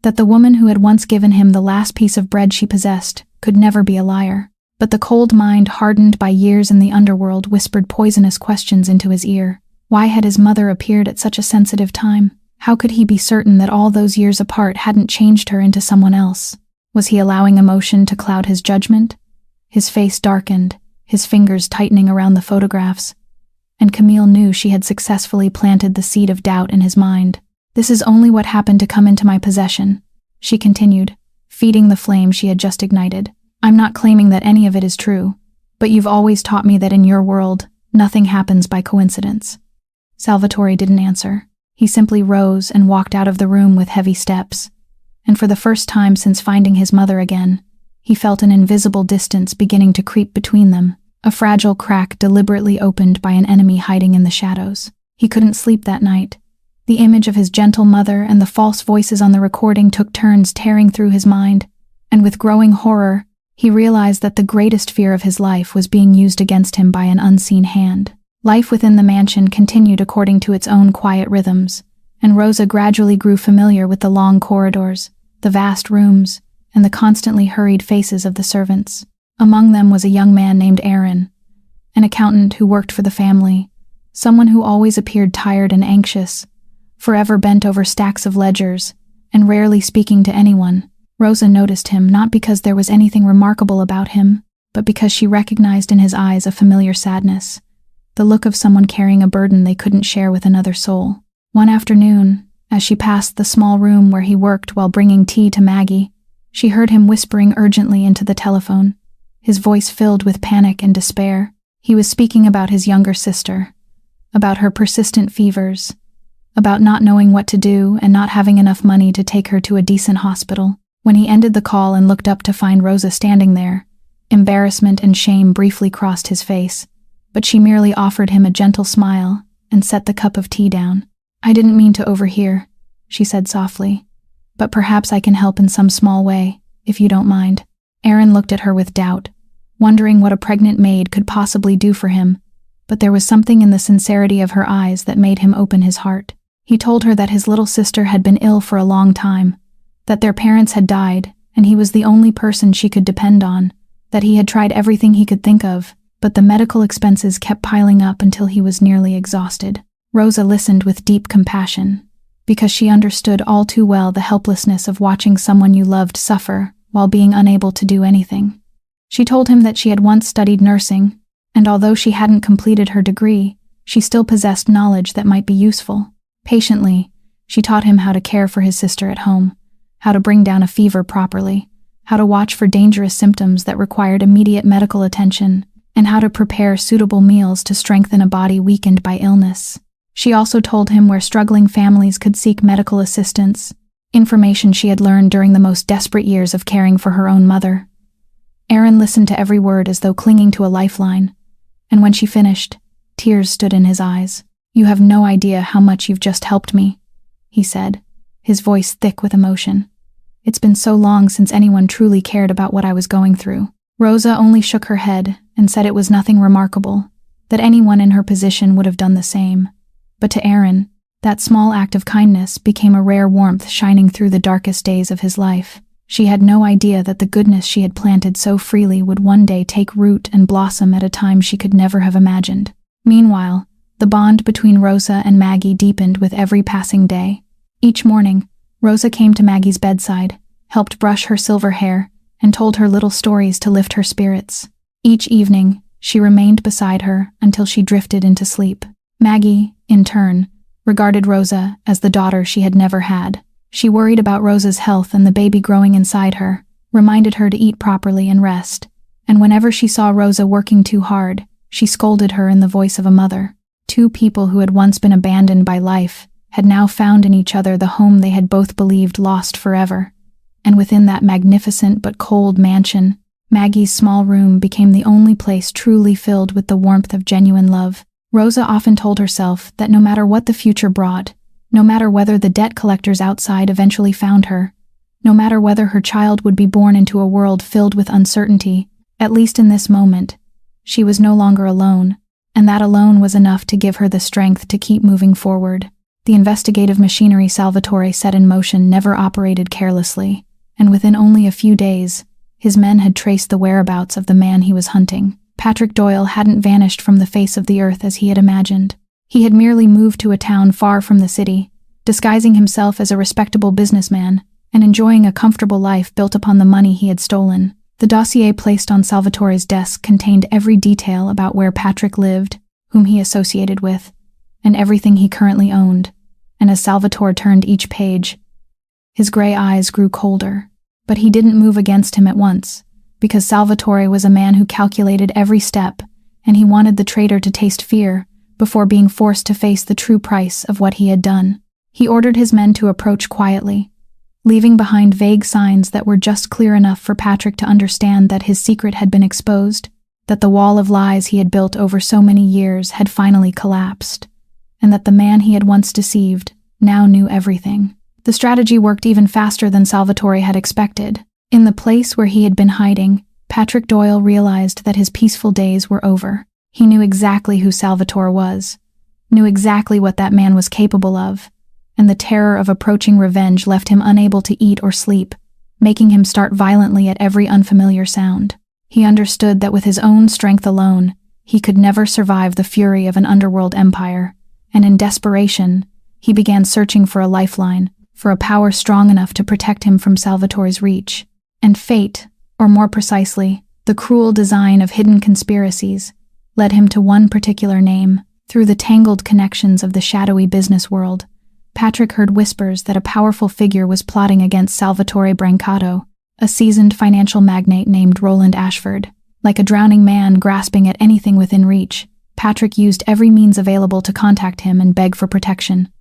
that the woman who had once given him the last piece of bread she possessed could never be a liar. But the cold mind hardened by years in the underworld whispered poisonous questions into his ear. Why had his mother appeared at such a sensitive time? How could he be certain that all those years apart hadn't changed her into someone else? Was he allowing emotion to cloud his judgment? His face darkened, his fingers tightening around the photographs, and Camille knew she had successfully planted the seed of doubt in his mind. "This is only what happened to come into my possession," she continued, feeding the flame she had just ignited. "I'm not claiming that any of it is true, but you've always taught me that in your world, nothing happens by coincidence." Salvatore didn't answer. He simply rose and walked out of the room with heavy steps, and for the first time since finding his mother again, he felt an invisible distance beginning to creep between them, a fragile crack deliberately opened by an enemy hiding in the shadows. He couldn't sleep that night. The image of his gentle mother and the false voices on the recording took turns tearing through his mind, and with growing horror, he realized that the greatest fear of his life was being used against him by an unseen hand. Life within the mansion continued according to its own quiet rhythms, and Rosa gradually grew familiar with the long corridors, the vast rooms, and the constantly hurried faces of the servants. Among them was a young man named Aaron, an accountant who worked for the family, someone who always appeared tired and anxious, forever bent over stacks of ledgers, and rarely speaking to anyone. Rosa noticed him not because there was anything remarkable about him, but because she recognized in his eyes a familiar sadness, the look of someone carrying a burden they couldn't share with another soul. One afternoon, as she passed the small room where he worked while bringing tea to Maggie, she heard him whispering urgently into the telephone, his voice filled with panic and despair. He was speaking about his younger sister, about her persistent fevers, about not knowing what to do and not having enough money to take her to a decent hospital. When he ended the call and looked up to find Rosa standing there, embarrassment and shame briefly crossed his face, but she merely offered him a gentle smile and set the cup of tea down. "I didn't mean to overhear," she said softly, "but perhaps I can help in some small way, if you don't mind." Aaron looked at her with doubt, wondering what a pregnant maid could possibly do for him, but there was something in the sincerity of her eyes that made him open his heart. He told her that his little sister had been ill for a long time, that their parents had died, and he was the only person she could depend on, that he had tried everything he could think of, but the medical expenses kept piling up until he was nearly exhausted. Rosa listened with deep compassion, because she understood all too well the helplessness of watching someone you loved suffer while being unable to do anything. She told him that she had once studied nursing, and although she hadn't completed her degree, she still possessed knowledge that might be useful. Patiently, she taught him how to care for his sister at home, how to bring down a fever properly, how to watch for dangerous symptoms that required immediate medical attention, and how to prepare suitable meals to strengthen a body weakened by illness. She also told him where struggling families could seek medical assistance, information she had learned during the most desperate years of caring for her own mother. Aaron listened to every word as though clinging to a lifeline, and when she finished, tears stood in his eyes. "You have no idea how much you've just helped me," he said, his voice thick with emotion. "It's been so long since anyone truly cared about what I was going through." Rosa only shook her head and said it was nothing remarkable, that anyone in her position would have done the same. But to Aaron, that small act of kindness became a rare warmth shining through the darkest days of his life. She had no idea that the goodness she had planted so freely would one day take root and blossom at a time she could never have imagined. Meanwhile, the bond between Rosa and Maggie deepened with every passing day. Each morning, Rosa came to Maggie's bedside, helped brush her silver hair, and told her little stories to lift her spirits. Each evening, she remained beside her until she drifted into sleep. Maggie, in turn, regarded Rosa as the daughter she had never had. She worried about Rosa's health and the baby growing inside her, reminded her to eat properly and rest, and whenever she saw Rosa working too hard, she scolded her in the voice of a mother. Two people who had once been abandoned by life had now found in each other the home they had both believed lost forever. And within that magnificent but cold mansion, Maggie's small room became the only place truly filled with the warmth of genuine love. Rosa often told herself that no matter what the future brought, no matter whether the debt collectors outside eventually found her, no matter whether her child would be born into a world filled with uncertainty, at least in this moment, she was no longer alone, and that alone was enough to give her the strength to keep moving forward. The investigative machinery Salvatore set in motion never operated carelessly, and within only a few days, his men had traced the whereabouts of the man he was hunting. Patrick Doyle hadn't vanished from the face of the earth as he had imagined. He had merely moved to a town far from the city, disguising himself as a respectable businessman and enjoying a comfortable life built upon the money he had stolen. The dossier placed on Salvatore's desk contained every detail about where Patrick lived, whom he associated with, and everything he currently owned. And as Salvatore turned each page, his gray eyes grew colder. But he didn't move against him at once, because Salvatore was a man who calculated every step, and he wanted the traitor to taste fear before being forced to face the true price of what he had done. He ordered his men to approach quietly, leaving behind vague signs that were just clear enough for Patrick to understand that his secret had been exposed, that the wall of lies he had built over so many years had finally collapsed, and that the man he had once deceived now knew everything. The strategy worked even faster than Salvatore had expected. In the place where he had been hiding, Patrick Doyle realized that his peaceful days were over. He knew exactly who Salvatore was, knew exactly what that man was capable of, and the terror of approaching revenge left him unable to eat or sleep, making him start violently at every unfamiliar sound. He understood that with his own strength alone, he could never survive the fury of an underworld empire, and in desperation, he began searching for a lifeline, for a power strong enough to protect him from Salvatore's reach. And fate, or more precisely, the cruel design of hidden conspiracies, led him to one particular name. Through the tangled connections of the shadowy business world, Patrick heard whispers that a powerful figure was plotting against Salvatore Brancato, a seasoned financial magnate named Roland Ashford. Like a drowning man grasping at anything within reach, Patrick used every means available to contact him and beg for protection,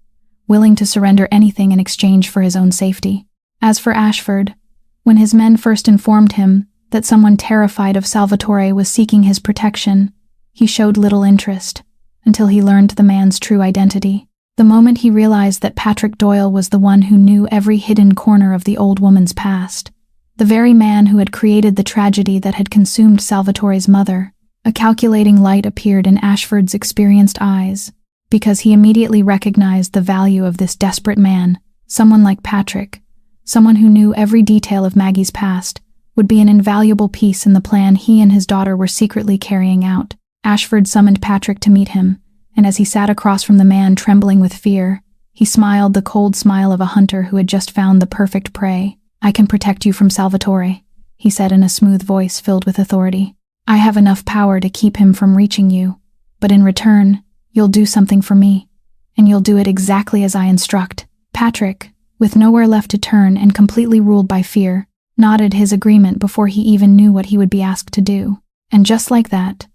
willing to surrender anything in exchange for his own safety. As for Ashford, when his men first informed him that someone terrified of Salvatore was seeking his protection, he showed little interest, until he learned the man's true identity. The moment he realized that Patrick Doyle was the one who knew every hidden corner of the old woman's past, the very man who had created the tragedy that had consumed Salvatore's mother, a calculating light appeared in Ashford's experienced eyes, because he immediately recognized the value of this desperate man. Someone like Patrick, someone who knew every detail of Maggie's past, would be an invaluable piece in the plan he and his daughter were secretly carrying out. Ashford summoned Patrick to meet him, and as he sat across from the man trembling with fear, he smiled the cold smile of a hunter who had just found the perfect prey. "I can protect you from Salvatore," he said in a smooth voice filled with authority. "I have enough power to keep him from reaching you, but in return, you'll do something for me, and you'll do it exactly as I instruct." Patrick, with nowhere left to turn and completely ruled by fear, nodded his agreement before he even knew what he would be asked to do. And just like that,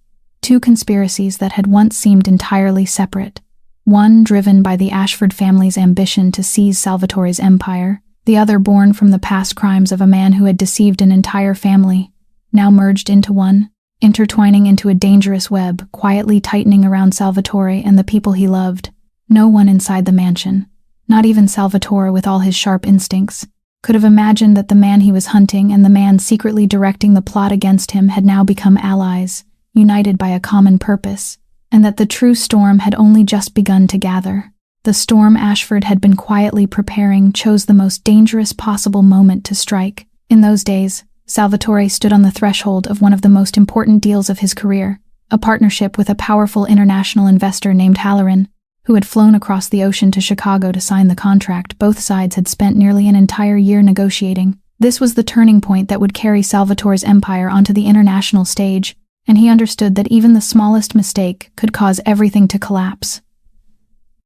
two conspiracies that had once seemed entirely separate, one driven by the Ashford family's ambition to seize Salvatore's empire, the other born from the past crimes of a man who had deceived an entire family, now merged into one, intertwining into a dangerous web, quietly tightening around Salvatore and the people he loved. No one inside the mansion, not even Salvatore with all his sharp instincts, could have imagined that the man he was hunting and the man secretly directing the plot against him had now become allies, united by a common purpose, and that the true storm had only just begun to gather. The storm Ashford had been quietly preparing chose the most dangerous possible moment to strike. In those days, Salvatore stood on the threshold of one of the most important deals of his career, a partnership with a powerful international investor named Halloran, who had flown across the ocean to Chicago to sign the contract. Both sides had spent nearly an entire year negotiating. This was the turning point that would carry Salvatore's empire onto the international stage, and he understood that even the smallest mistake could cause everything to collapse.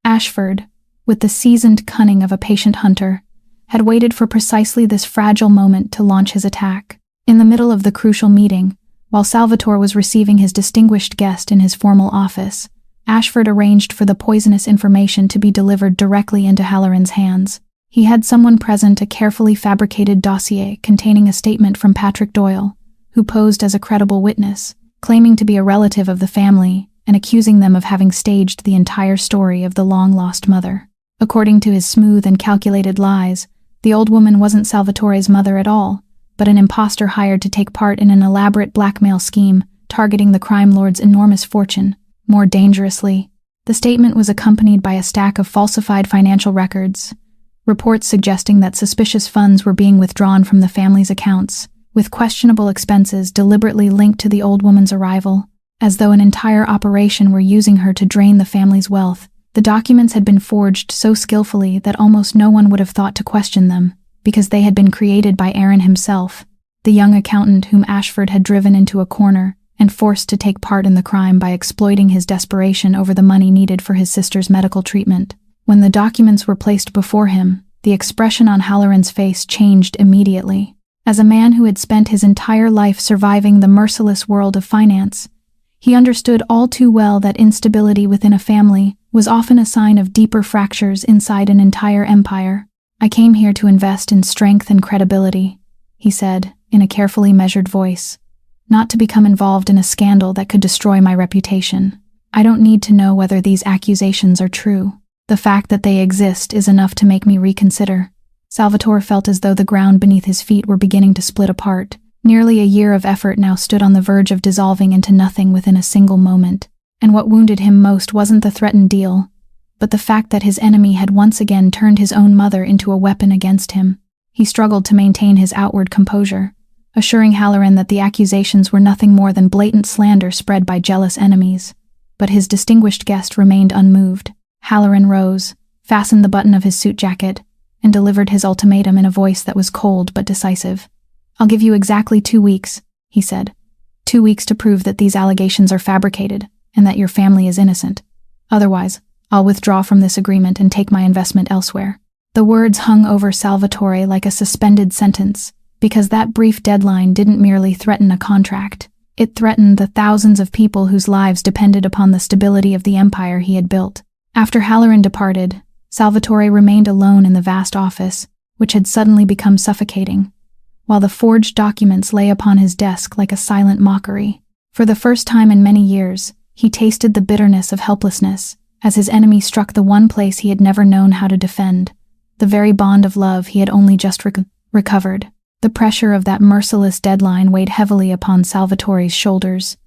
Ashford, with the seasoned cunning of a patient hunter, had waited for precisely this fragile moment to launch his attack. In the middle of the crucial meeting, while Salvatore was receiving his distinguished guest in his formal office, Ashford arranged for the poisonous information to be delivered directly into Halloran's hands. He had someone present a carefully fabricated dossier containing a statement from Patrick Doyle, who posed as a credible witness, claiming to be a relative of the family and accusing them of having staged the entire story of the long-lost mother. According to his smooth and calculated lies, the old woman wasn't Salvatore's mother at all, but an imposter hired to take part in an elaborate blackmail scheme targeting the crime lord's enormous fortune. More dangerously, the statement was accompanied by a stack of falsified financial records, reports suggesting that suspicious funds were being withdrawn from the family's accounts, with questionable expenses deliberately linked to the old woman's arrival. as though an entire operation were using her to drain the family's wealth. The documents had been forged so skillfully that almost no one would have thought to question them, because they had been created by Aaron himself, the young accountant whom Ashford had driven into a corner and forced to take part in the crime by exploiting his desperation over the money needed for his sister's medical treatment. When the documents were placed before him, the expression on Halloran's face changed immediately. As a man who had spent his entire life surviving the merciless world of finance, he understood all too well that instability within a family was often a sign of deeper fractures inside an entire empire. "I came here to invest in strength and credibility," he said, in a carefully measured voice, "not to become involved in a scandal that could destroy my reputation. I don't need to know whether these accusations are true. The fact that they exist is enough to make me reconsider." Salvatore felt as though the ground beneath his feet were beginning to split apart. Nearly a year of effort now stood on the verge of dissolving into nothing within a single moment. And what wounded him most wasn't the threatened deal, but the fact that his enemy had once again turned his own mother into a weapon against him. He struggled to maintain his outward composure, assuring Halloran that the accusations were nothing more than blatant slander spread by jealous enemies. But his distinguished guest remained unmoved. Halloran rose, fastened the button of his suit jacket, and delivered his ultimatum in a voice that was cold but decisive. "I'll give you exactly 2 weeks," he said. 2 weeks to prove that these allegations are fabricated and that your family is innocent. Otherwise, I'll withdraw from this agreement and take my investment elsewhere." The words hung over Salvatore like a suspended sentence, because that brief deadline didn't merely threaten a contract. It threatened the thousands of people whose lives depended upon the stability of the empire he had built. After Halloran departed, Salvatore remained alone in the vast office, which had suddenly become suffocating, while the forged documents lay upon his desk like a silent mockery. For the first time in many years, he tasted the bitterness of helplessness, as his enemy struck the one place he had never known how to defend, the very bond of love he had only just recovered. The pressure of that merciless deadline weighed heavily upon Salvatore's shoulders,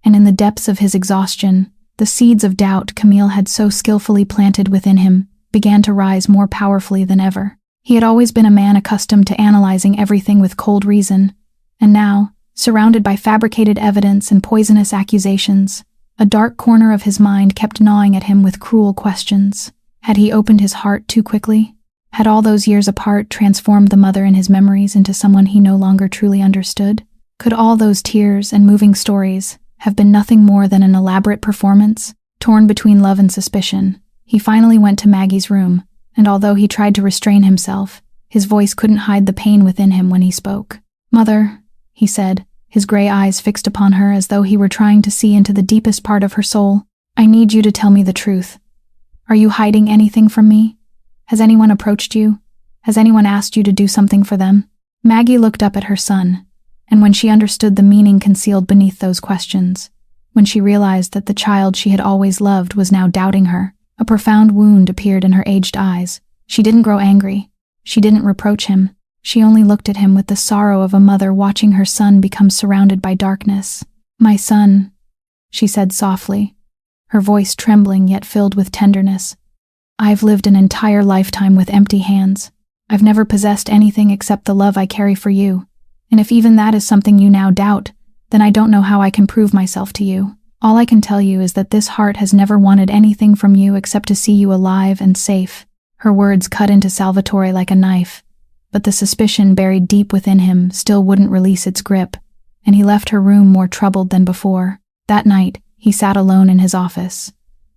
and in the depths of his exhaustion, the seeds of doubt Camille had so skillfully planted within him began to rise more powerfully than ever. He had always been a man accustomed to analyzing everything with cold reason, and now, surrounded by fabricated evidence and poisonous accusations, a dark corner of his mind kept gnawing at him with cruel questions. Had he opened his heart too quickly? Had all those years apart transformed the mother in his memories into someone he no longer truly understood? Could all those tears and moving stories have been nothing more than an elaborate performance? Torn between love and suspicion, he finally went to Maggie's room, and although he tried to restrain himself, his voice couldn't hide the pain within him when he spoke. "Mother," he said, his gray eyes fixed upon her as though he were trying to see into the deepest part of her soul, "I need you to tell me the truth. Are you hiding anything from me? Has anyone approached you? Has anyone asked you to do something for them?" Maggie looked up at her son, and when she understood the meaning concealed beneath those questions, when she realized that the child she had always loved was now doubting her, a profound wound appeared in her aged eyes. She didn't grow angry. She didn't reproach him. She only looked at him with the sorrow of a mother watching her son become surrounded by darkness. "My son," she said softly, her voice trembling yet filled with tenderness. "I've lived an entire lifetime with empty hands. I've never possessed anything except the love I carry for you, and if even that is something you now doubt, then I don't know how I can prove myself to you. All I can tell you is that this heart has never wanted anything from you except to see you alive and safe." Her words cut into Salvatore like a knife, but the suspicion buried deep within him still wouldn't release its grip, and he left her room more troubled than before. That night, he sat alone in his office.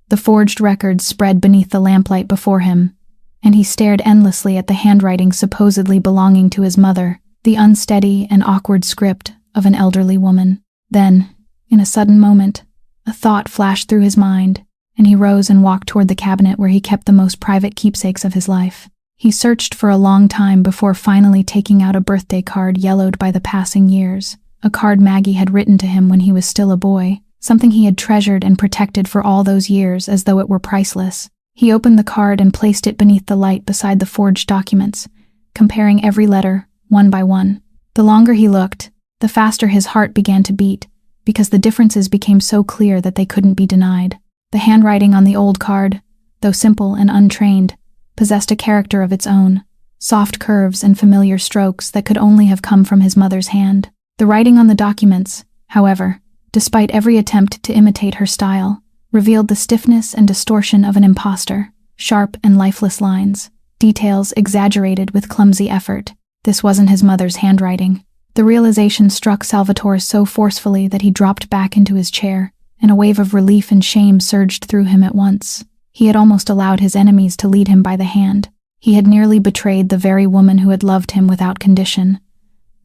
The forged records spread beneath the lamplight before him, and he stared endlessly at the handwriting supposedly belonging to his mother, the unsteady and awkward script of an elderly woman. Then, in a sudden moment, a thought flashed through his mind, and he rose and walked toward the cabinet where he kept the most private keepsakes of his life. He searched for a long time before finally taking out a birthday card yellowed by the passing years, a card Maggie had written to him when he was still a boy, something he had treasured and protected for all those years as though it were priceless. He opened the card and placed it beneath the light beside the forged documents, comparing every letter, one by one. The longer he looked, the faster his heart began to beat, because the differences became so clear that they couldn't be denied. The handwriting on the old card, though simple and untrained, possessed a character of its own, soft curves and familiar strokes that could only have come from his mother's hand. The writing on the documents, however, despite every attempt to imitate her style, revealed the stiffness and distortion of an imposter, sharp and lifeless lines, details exaggerated with clumsy effort. This wasn't his mother's handwriting. The realization struck Salvatore so forcefully that he dropped back into his chair, and a wave of relief and shame surged through him at once. He had almost allowed his enemies to lead him by the hand. He had nearly betrayed the very woman who had loved him without condition.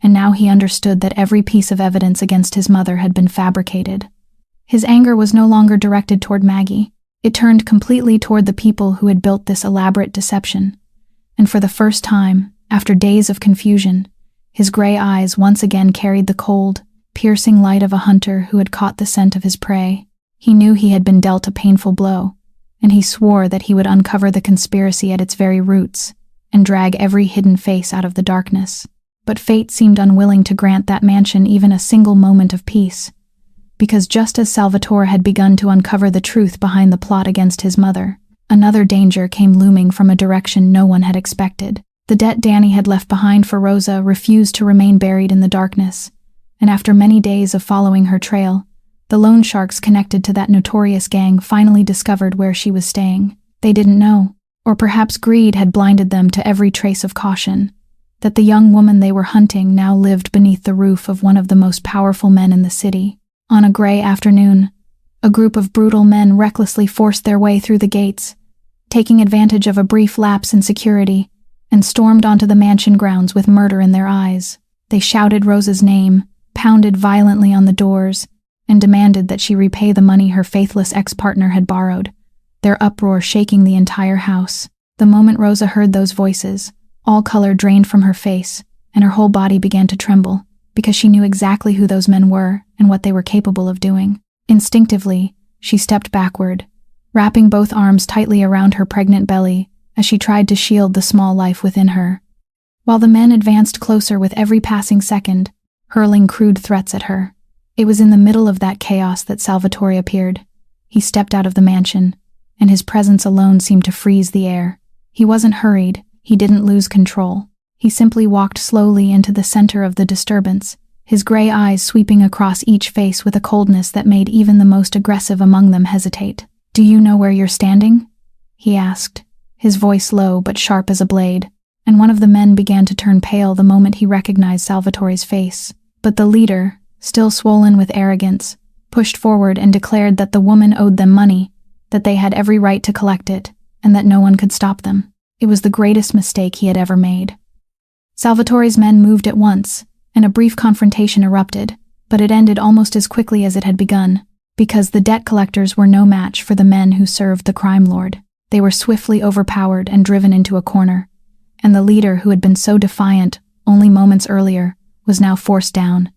And now he understood that every piece of evidence against his mother had been fabricated. His anger was no longer directed toward Maggie. It turned completely toward the people who had built this elaborate deception. And for the first time, after days of confusion, his gray eyes once again carried the cold, piercing light of a hunter who had caught the scent of his prey. He knew he had been dealt a painful blow, and he swore that he would uncover the conspiracy at its very roots and drag every hidden face out of the darkness. But fate seemed unwilling to grant that mansion even a single moment of peace, because just as Salvatore had begun to uncover the truth behind the plot against his mother, another danger came looming from a direction no one had expected. The debt Danny had left behind for Rosa refused to remain buried in the darkness, and after many days of following her trail, the loan sharks connected to that notorious gang finally discovered where she was staying. They didn't know, or perhaps greed had blinded them to every trace of caution, that the young woman they were hunting now lived beneath the roof of one of the most powerful men in the city. On a gray afternoon, a group of brutal men recklessly forced their way through the gates, taking advantage of a brief lapse in security, and stormed onto the mansion grounds with murder in their eyes. They shouted Rosa's name, pounded violently on the doors, and demanded that she repay the money her faithless ex-partner had borrowed, their uproar shaking the entire house. The moment Rosa heard those voices, all color drained from her face, and her whole body began to tremble, because she knew exactly who those men were and what they were capable of doing. Instinctively, she stepped backward, wrapping both arms tightly around her pregnant belly as she tried to shield the small life within her, while the men advanced closer with every passing second, hurling crude threats at her. It was in the middle of that chaos that Salvatore appeared. He stepped out of the mansion, and his presence alone seemed to freeze the air. He wasn't hurried, he didn't lose control. He simply walked slowly into the center of the disturbance, his gray eyes sweeping across each face with a coldness that made even the most aggressive among them hesitate. "Do you know where you're standing?" he asked, his voice low but sharp as a blade, and one of the men began to turn pale the moment he recognized Salvatore's face. But the leader, still swollen with arrogance, pushed forward and declared that the woman owed them money, that they had every right to collect it, and that no one could stop them. It was the greatest mistake he had ever made. Salvatore's men moved at once, and a brief confrontation erupted, but it ended almost as quickly as it had begun, because the debt collectors were no match for the men who served the crime lord. They were swiftly overpowered and driven into a corner, and the leader who had been so defiant only moments earlier was now forced down,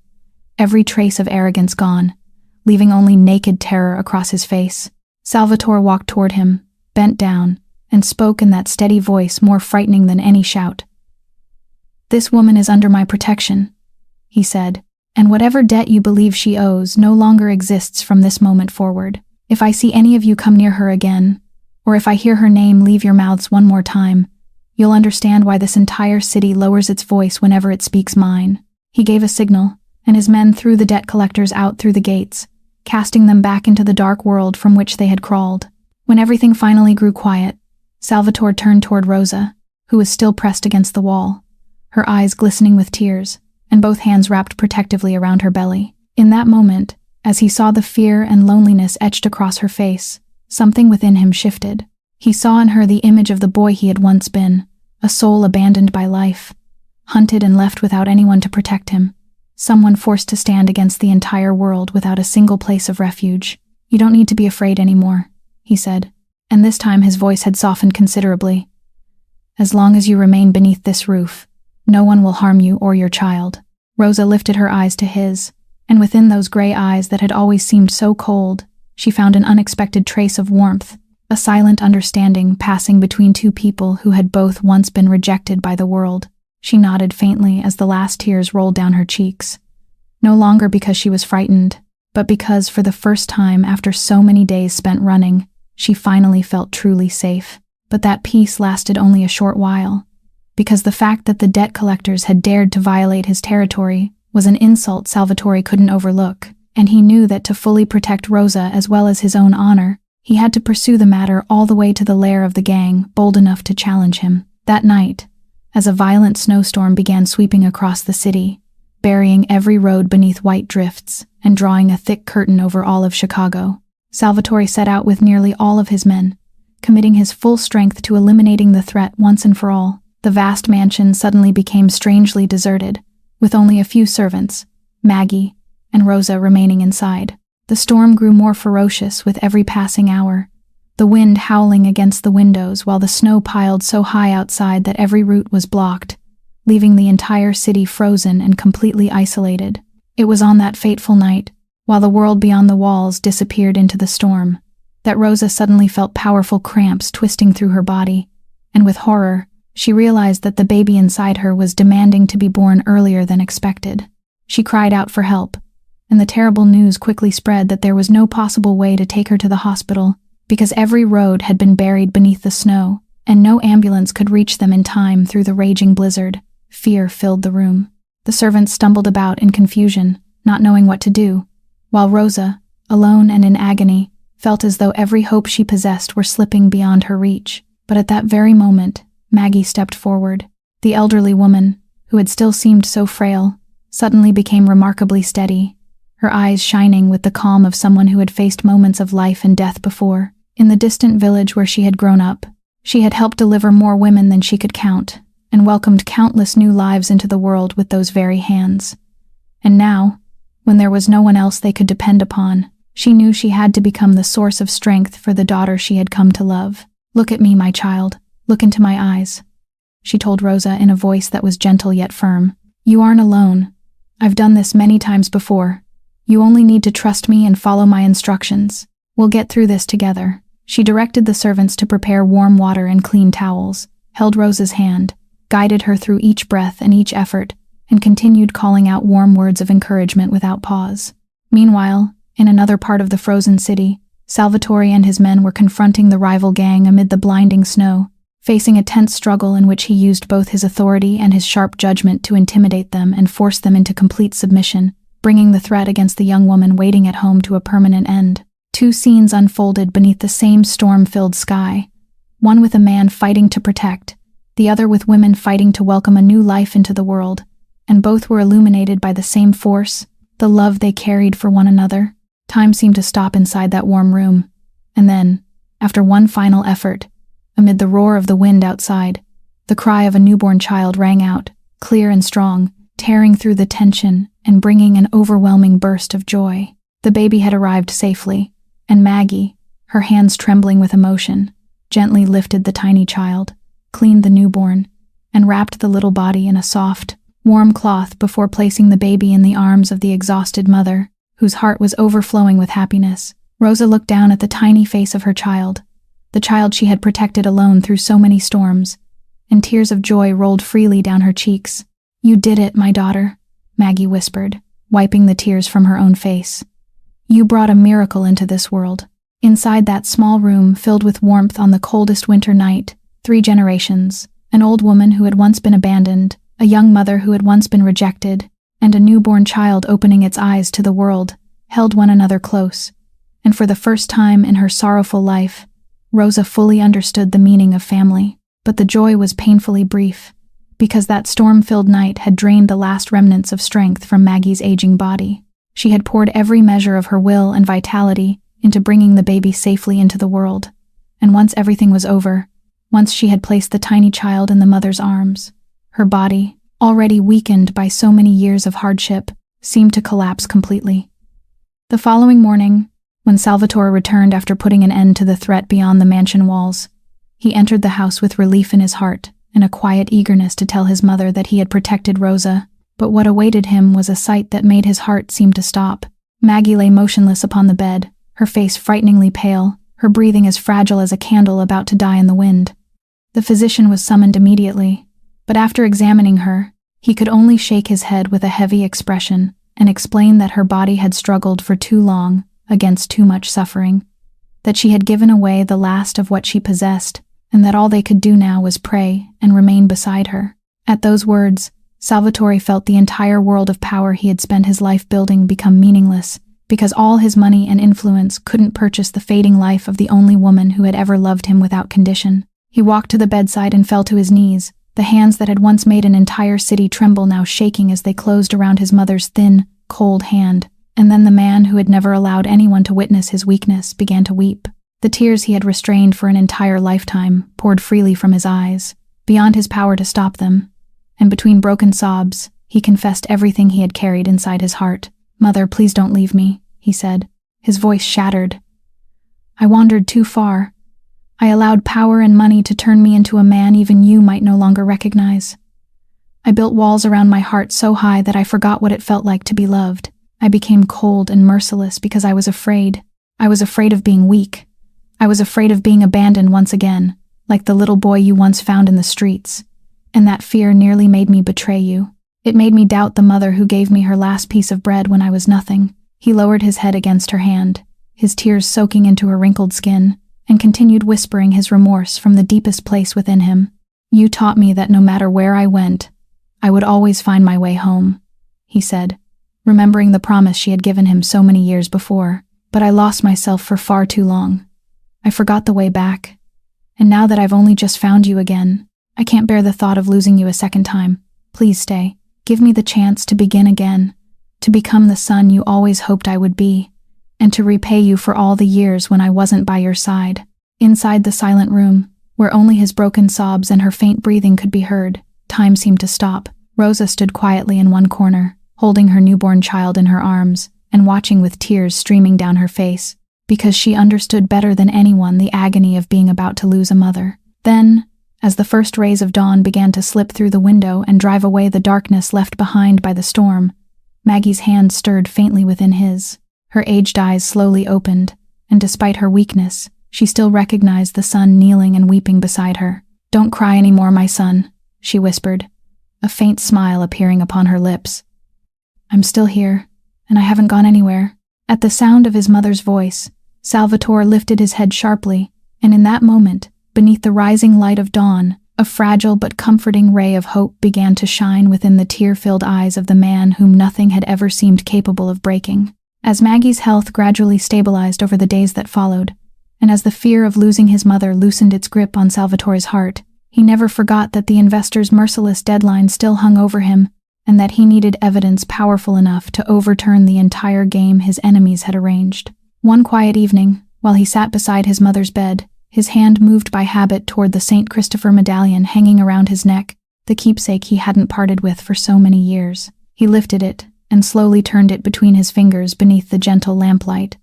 every trace of arrogance gone, leaving only naked terror across his face. Salvatore walked toward him, bent down, and spoke in that steady voice more frightening than any shout. "This woman is under my protection," he said, "and whatever debt you believe she owes no longer exists from this moment forward. If I see any of you come near her again, or if I hear her name leave your mouths one more time, you'll understand why this entire city lowers its voice whenever it speaks mine." He gave a signal, and his men threw the debt collectors out through the gates, casting them back into the dark world from which they had crawled. When everything finally grew quiet, Salvatore turned toward Rosa, who was still pressed against the wall, her eyes glistening with tears, and both hands wrapped protectively around her belly. In that moment, as he saw the fear and loneliness etched across her face, something within him shifted. He saw in her the image of the boy he had once been, a soul abandoned by life, hunted and left without anyone to protect him, someone forced to stand against the entire world without a single place of refuge. "You don't need to be afraid anymore," he said, and this time his voice had softened considerably. "As long as you remain beneath this roof, no one will harm you or your child." Rosa lifted her eyes to his, and within those gray eyes that had always seemed so cold, she found an unexpected trace of warmth, a silent understanding passing between two people who had both once been rejected by the world. She nodded faintly as the last tears rolled down her cheeks, no longer because she was frightened, but because for the first time after so many days spent running, she finally felt truly safe. But that peace lasted only a short while, because the fact that the debt collectors had dared to violate his territory was an insult Salvatore couldn't overlook. and he knew that to fully protect Rosa as well as his own honor, he had to pursue the matter all the way to the lair of the gang, bold enough to challenge him. That night, as a violent snowstorm began sweeping across the city, burying every road beneath white drifts and drawing a thick curtain over all of Chicago, Salvatore set out with nearly all of his men, committing his full strength to eliminating the threat once and for all. The vast mansion suddenly became strangely deserted, with only a few servants, Maggie and Rosa, remaining inside. The storm grew more ferocious with every passing hour, the wind howling against the windows while the snow piled so high outside that every route was blocked, leaving the entire city frozen and completely isolated. It was on that fateful night, while the world beyond the walls disappeared into the storm, that Rosa suddenly felt powerful cramps twisting through her body, and with horror, she realized that the baby inside her was demanding to be born earlier than expected. She cried out for help, and the terrible news quickly spread that there was no possible way to take her to the hospital because every road had been buried beneath the snow, and no ambulance could reach them in time through the raging blizzard. Fear filled the room. The servants stumbled about in confusion, not knowing what to do, while Rosa, alone and in agony, felt as though every hope she possessed were slipping beyond her reach. But at that very moment, Maggie stepped forward. The elderly woman, who had still seemed so frail, suddenly became remarkably steady, her eyes shining with the calm of someone who had faced moments of life and death before. In the distant village where she had grown up, she had helped deliver more women than she could count, and welcomed countless new lives into the world with those very hands. And now, when there was no one else they could depend upon, she knew she had to become the source of strength for the daughter she had come to love. "Look at me, my child. Look into my eyes," she told Rosa in a voice that was gentle yet firm. "You aren't alone. I've done this many times before. You only need to trust me and follow my instructions. We'll get through this together." She directed the servants to prepare warm water and clean towels, held Rosa's hand, guided her through each breath and each effort, and continued calling out warm words of encouragement without pause. Meanwhile, in another part of the frozen city, Salvatore and his men were confronting the rival gang amid the blinding snow, facing a tense struggle in which he used both his authority and his sharp judgment to intimidate them and force them into complete submission, bringing the threat against the young woman waiting at home to a permanent end. Two scenes unfolded beneath the same storm-filled sky, one with a man fighting to protect, the other with women fighting to welcome a new life into the world, and both were illuminated by the same force, the love they carried for one another. Time seemed to stop inside that warm room, and then, after one final effort, amid the roar of the wind outside, the cry of a newborn child rang out, clear and strong, tearing through the tension and bringing an overwhelming burst of joy. The baby had arrived safely, and Maggie, her hands trembling with emotion, gently lifted the tiny child, cleaned the newborn, and wrapped the little body in a soft, warm cloth before placing the baby in the arms of the exhausted mother, whose heart was overflowing with happiness. Rosa looked down at the tiny face of her child, the child she had protected alone through so many storms, and tears of joy rolled freely down her cheeks. "You did it, my daughter," Maggie whispered, wiping the tears from her own face. "You brought a miracle into this world." Inside that small room filled with warmth on the coldest winter night, 3 generations, an old woman who had once been abandoned, a young mother who had once been rejected, and a newborn child opening its eyes to the world, held one another close. And for the first time in her sorrowful life, Rosa fully understood the meaning of family. But the joy was painfully brief, because that storm-filled night had drained the last remnants of strength from Maggie's aging body. She had poured every measure of her will and vitality into bringing the baby safely into the world, and once everything was over, once she had placed the tiny child in the mother's arms, her body, already weakened by so many years of hardship, seemed to collapse completely. The following morning, when Salvatore returned after putting an end to the threat beyond the mansion walls, he entered the house with relief in his heart and a quiet eagerness to tell his mother that he had protected Rosa. But what awaited him was a sight that made his heart seem to stop. Maggie lay motionless upon the bed, her face frighteningly pale, her breathing as fragile as a candle about to die in the wind. The physician was summoned immediately, but after examining her, he could only shake his head with a heavy expression and explain that her body had struggled for too long against too much suffering, that she had given away the last of what she possessed, and that all they could do now was pray and remain beside her. At those words, Salvatore felt the entire world of power he had spent his life building become meaningless, because all his money and influence couldn't purchase the fading life of the only woman who had ever loved him without condition. He walked to the bedside and fell to his knees, the hands that had once made an entire city tremble now shaking as they closed around his mother's thin, cold hand. And then the man who had never allowed anyone to witness his weakness began to weep. The tears he had restrained for an entire lifetime poured freely from his eyes, beyond his power to stop them. And between broken sobs, he confessed everything he had carried inside his heart. "Mother, please don't leave me," he said, his voice shattered. "I wandered too far. I allowed power and money to turn me into a man even you might no longer recognize. I built walls around my heart so high that I forgot what it felt like to be loved. I became cold and merciless because I was afraid. I was afraid of being weak. I was afraid of being abandoned once again, like the little boy you once found in the streets. And that fear nearly made me betray you. It made me doubt the mother who gave me her last piece of bread when I was nothing." He lowered his head against her hand, his tears soaking into her wrinkled skin, and continued whispering his remorse from the deepest place within him. "You taught me that no matter where I went, I would always find my way home," he said, remembering the promise she had given him so many years before. "But I lost myself for far too long. I forgot the way back. And now that I've only just found you again, I can't bear the thought of losing you a second time. Please stay. Give me the chance to begin again, to become the son you always hoped I would be, and to repay you for all the years when I wasn't by your side." Inside the silent room, where only his broken sobs and her faint breathing could be heard, time seemed to stop. Rosa stood quietly in one corner, holding her newborn child in her arms, and watching with tears streaming down her face, because she understood better than anyone the agony of being about to lose a mother. Then, as the first rays of dawn began to slip through the window and drive away the darkness left behind by the storm, Maggie's hand stirred faintly within his. Her aged eyes slowly opened, and despite her weakness, she still recognized the son kneeling and weeping beside her. "Don't cry any more, my son," she whispered, a faint smile appearing upon her lips. "I'm still here, and I haven't gone anywhere." At the sound of his mother's voice, Salvatore lifted his head sharply, and in that moment, beneath the rising light of dawn, a fragile but comforting ray of hope began to shine within the tear-filled eyes of the man whom nothing had ever seemed capable of breaking. As Maggie's health gradually stabilized over the days that followed, and as the fear of losing his mother loosened its grip on Salvatore's heart, he never forgot that the investor's merciless deadline still hung over him, and that he needed evidence powerful enough to overturn the entire game his enemies had arranged. One quiet evening, while he sat beside his mother's bed, his hand moved by habit toward the St. Christopher medallion hanging around his neck, the keepsake he hadn't parted with for so many years. He lifted it and slowly turned it between his fingers beneath the gentle lamplight,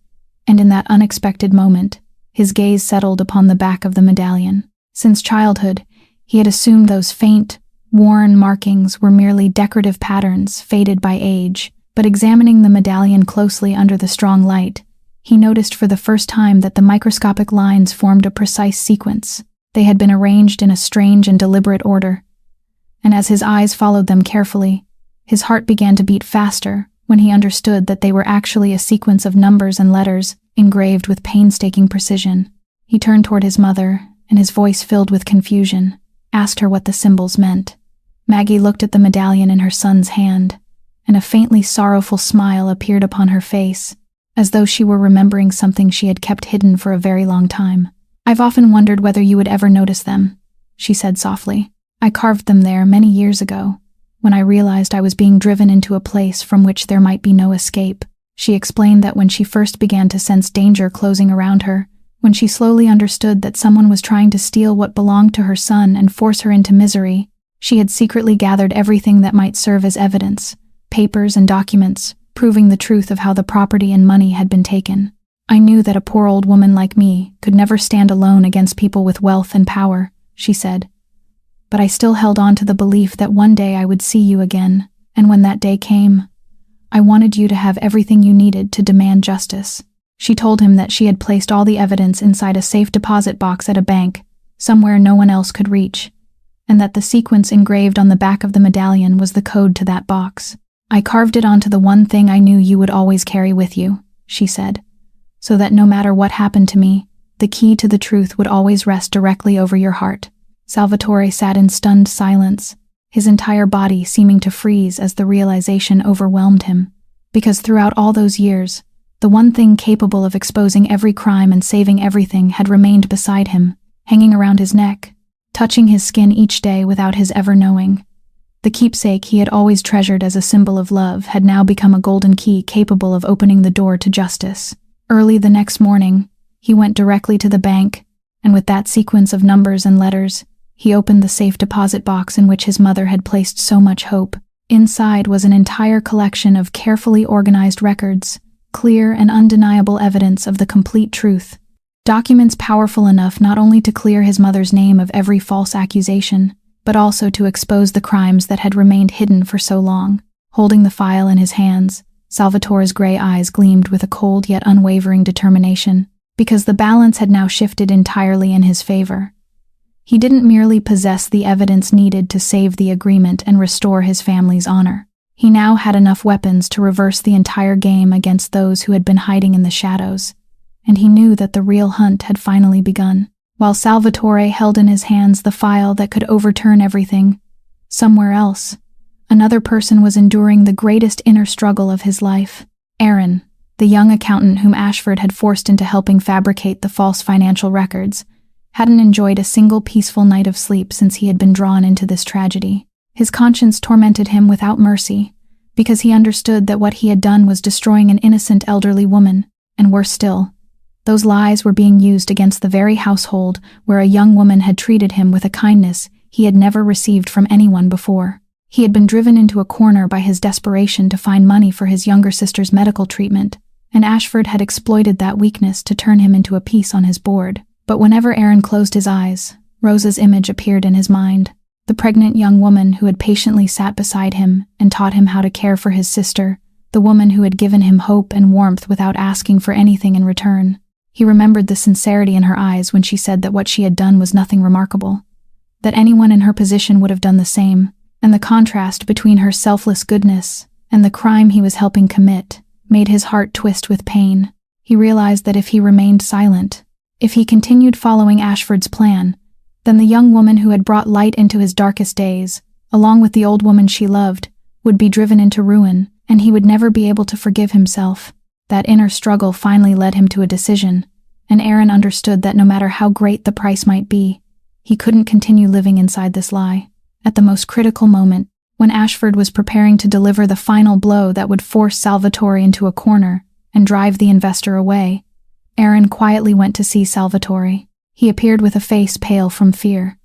and in that unexpected moment, his gaze settled upon the back of the medallion. Since childhood, he had assumed those faint, worn markings were merely decorative patterns faded by age, but examining the medallion closely under the strong light, he noticed for the first time that the microscopic lines formed a precise sequence. They had been arranged in a strange and deliberate order, and as his eyes followed them carefully, his heart began to beat faster when he understood that they were actually a sequence of numbers and letters engraved with painstaking precision. He turned toward his mother, and his voice filled with confusion, asked her what the symbols meant. Maggie looked at the medallion in her son's hand, and a faintly sorrowful smile appeared upon her face, as though she were remembering something she had kept hidden for a very long time. "I've often wondered whether you would ever notice them," she said softly. "I carved them there many years ago, when I realized I was being driven into a place from which there might be no escape." She explained that when she first began to sense danger closing around her, when she slowly understood that someone was trying to steal what belonged to her son and force her into misery, she had secretly gathered everything that might serve as evidence, papers and documents, proving the truth of how the property and money had been taken. "I knew that a poor old woman like me could never stand alone against people with wealth and power," she said. "But I still held on to the belief that one day I would see you again, and when that day came, I wanted you to have everything you needed to demand justice." She told him that she had placed all the evidence inside a safe deposit box at a bank, somewhere no one else could reach, and that the sequence engraved on the back of the medallion was the code to that box. "I carved it onto the one thing I knew you would always carry with you," she said, "so that no matter what happened to me, the key to the truth would always rest directly over your heart." Salvatore sat in stunned silence, his entire body seeming to freeze as the realization overwhelmed him, because throughout all those years, The one thing capable of exposing every crime and saving everything had remained beside him, hanging around his neck, touching his skin each day without his ever knowing. The keepsake he had always treasured as a symbol of love had now become a golden key capable of opening the door to justice. Early the next morning, he went directly to the bank, and with that sequence of numbers and letters, he opened the safe deposit box in which his mother had placed so much hope. Inside was an entire collection of carefully organized records, clear and undeniable evidence of the complete truth. Documents powerful enough not only to clear his mother's name of every false accusation, but also to expose the crimes that had remained hidden for so long. Holding the file in his hands, Salvatore's gray eyes gleamed with a cold yet unwavering determination, because the balance had now shifted entirely in his favor. He didn't merely possess the evidence needed to save the agreement and restore his family's honor. He now had enough weapons to reverse the entire game against those who had been hiding in the shadows, and he knew that the real hunt had finally begun. While Salvatore held in his hands the file that could overturn everything, somewhere else, another person was enduring the greatest inner struggle of his life. Aaron, the young accountant whom Ashford had forced into helping fabricate the false financial records, hadn't enjoyed a single peaceful night of sleep since he had been drawn into this tragedy. His conscience tormented him without mercy, because he understood that what he had done was destroying an innocent elderly woman, and worse still, those lies were being used against the very household where a young woman had treated him with a kindness he had never received from anyone before. He had been driven into a corner by his desperation to find money for his younger sister's medical treatment, and Ashford had exploited that weakness to turn him into a piece on his board. But whenever Aaron closed his eyes, Rosa's image appeared in his mind, the pregnant young woman who had patiently sat beside him and taught him how to care for his sister, the woman who had given him hope and warmth without asking for anything in return. He remembered the sincerity in her eyes when she said that what she had done was nothing remarkable, that anyone in her position would have done the same, and the contrast between her selfless goodness and the crime he was helping commit made his heart twist with pain. He realized that if he remained silent, if he continued following Ashford's plan, then the young woman who had brought light into his darkest days, along with the old woman she loved, would be driven into ruin, and he would never be able to forgive himself. That inner struggle finally led him to a decision, and Aaron understood that no matter how great the price might be, he couldn't continue living inside this lie. At the most critical moment, when Ashford was preparing to deliver the final blow that would force Salvatore into a corner and drive the investor away, Aaron quietly went to see Salvatore. He appeared with a face pale from fear,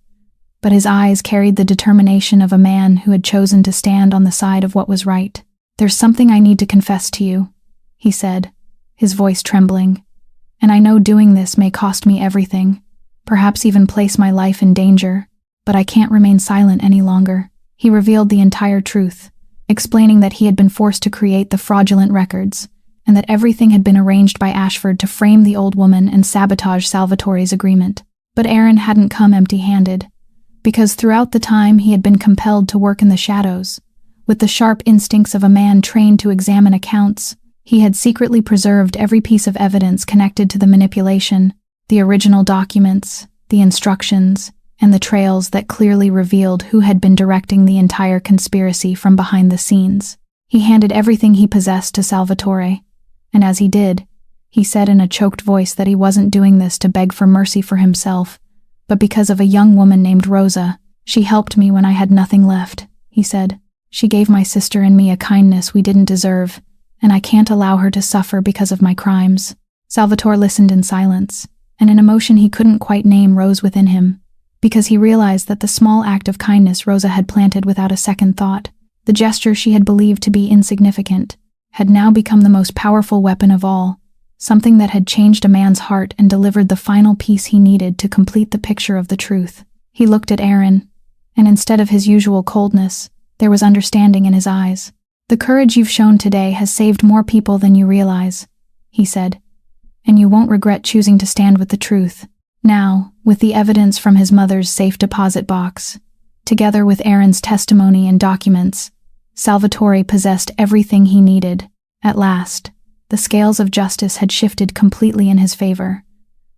but his eyes carried the determination of a man who had chosen to stand on the side of what was right. "There's something I need to confess to you," he said, his voice trembling, "and I know doing this may cost me everything, perhaps even place my life in danger, but I can't remain silent any longer." He revealed the entire truth, explaining that he had been forced to create the fraudulent records, and that everything had been arranged by Ashford to frame the old woman and sabotage Salvatore's agreement. But Aaron hadn't come empty-handed, because throughout the time he had been compelled to work in the shadows, with the sharp instincts of a man trained to examine accounts. He had secretly preserved every piece of evidence connected to the manipulation, the original documents, the instructions, and the trails that clearly revealed who had been directing the entire conspiracy from behind the scenes. He handed everything he possessed to Salvatore, and as he did, he said in a choked voice that he wasn't doing this to beg for mercy for himself, but because of a young woman named Rosa. "She helped me when I had nothing left," he said. "She gave my sister and me a kindness we didn't deserve, and I can't allow her to suffer because of my crimes." Salvatore listened in silence, and an emotion he couldn't quite name rose within him, because he realized that the small act of kindness Rosa had planted without a second thought, the gesture she had believed to be insignificant, had now become the most powerful weapon of all, something that had changed a man's heart and delivered the final piece he needed to complete the picture of the truth. He looked at Aaron, and instead of his usual coldness, there was understanding in his eyes. "The courage you've shown today has saved more people than you realize," he said, "and you won't regret choosing to stand with the truth." Now, with the evidence from his mother's safe deposit box, together with Aaron's testimony and documents, Salvatore possessed everything he needed. At last, the scales of justice had shifted completely in his favor,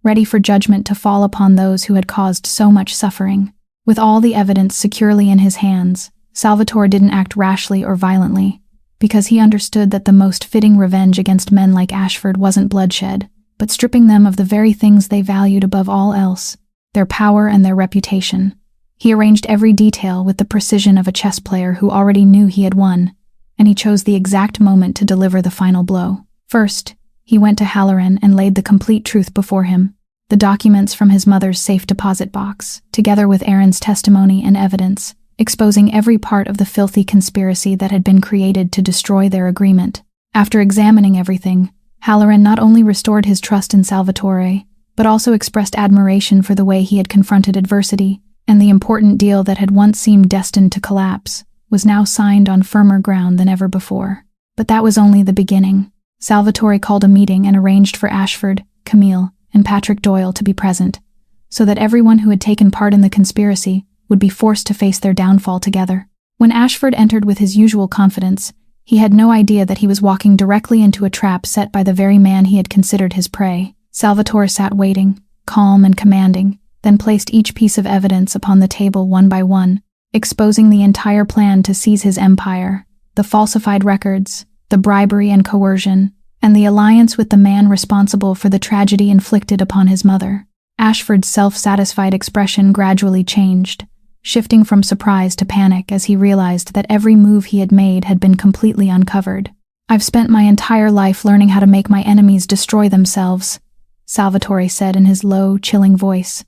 ready for judgment to fall upon those who had caused so much suffering. With all the evidence securely in his hands, Salvatore didn't act rashly or violently. because he understood that the most fitting revenge against men like Ashford wasn't bloodshed, but stripping them of the very things they valued above all else, their power and their reputation. He arranged every detail with the precision of a chess player who already knew he had won, and he chose the exact moment to deliver the final blow. First, he went to Halloran and laid the complete truth before him, the documents from his mother's safe deposit box, together with Aaron's testimony and evidence, exposing every part of the filthy conspiracy that had been created to destroy their agreement. After examining everything, Halloran not only restored his trust in Salvatore, but also expressed admiration for the way he had confronted adversity, and the important deal that had once seemed destined to collapse was now signed on firmer ground than ever before. But that was only the beginning. Salvatore called a meeting and arranged for Ashford, Camille, and Patrick Doyle to be present, so that everyone who had taken part in the conspiracy would be forced to face their downfall together. When Ashford entered with his usual confidence, he had no idea that he was walking directly into a trap set by the very man he had considered his prey. Salvatore sat waiting, calm and commanding, then placed each piece of evidence upon the table one by one, exposing the entire plan to seize his empire, the falsified records, the bribery and coercion, and the alliance with the man responsible for the tragedy inflicted upon his mother. Ashford's self-satisfied expression gradually changed, shifting from surprise to panic as he realized that every move he had made had been completely uncovered. "I've spent my entire life learning how to make my enemies destroy themselves," Salvatore said in his low, chilling voice.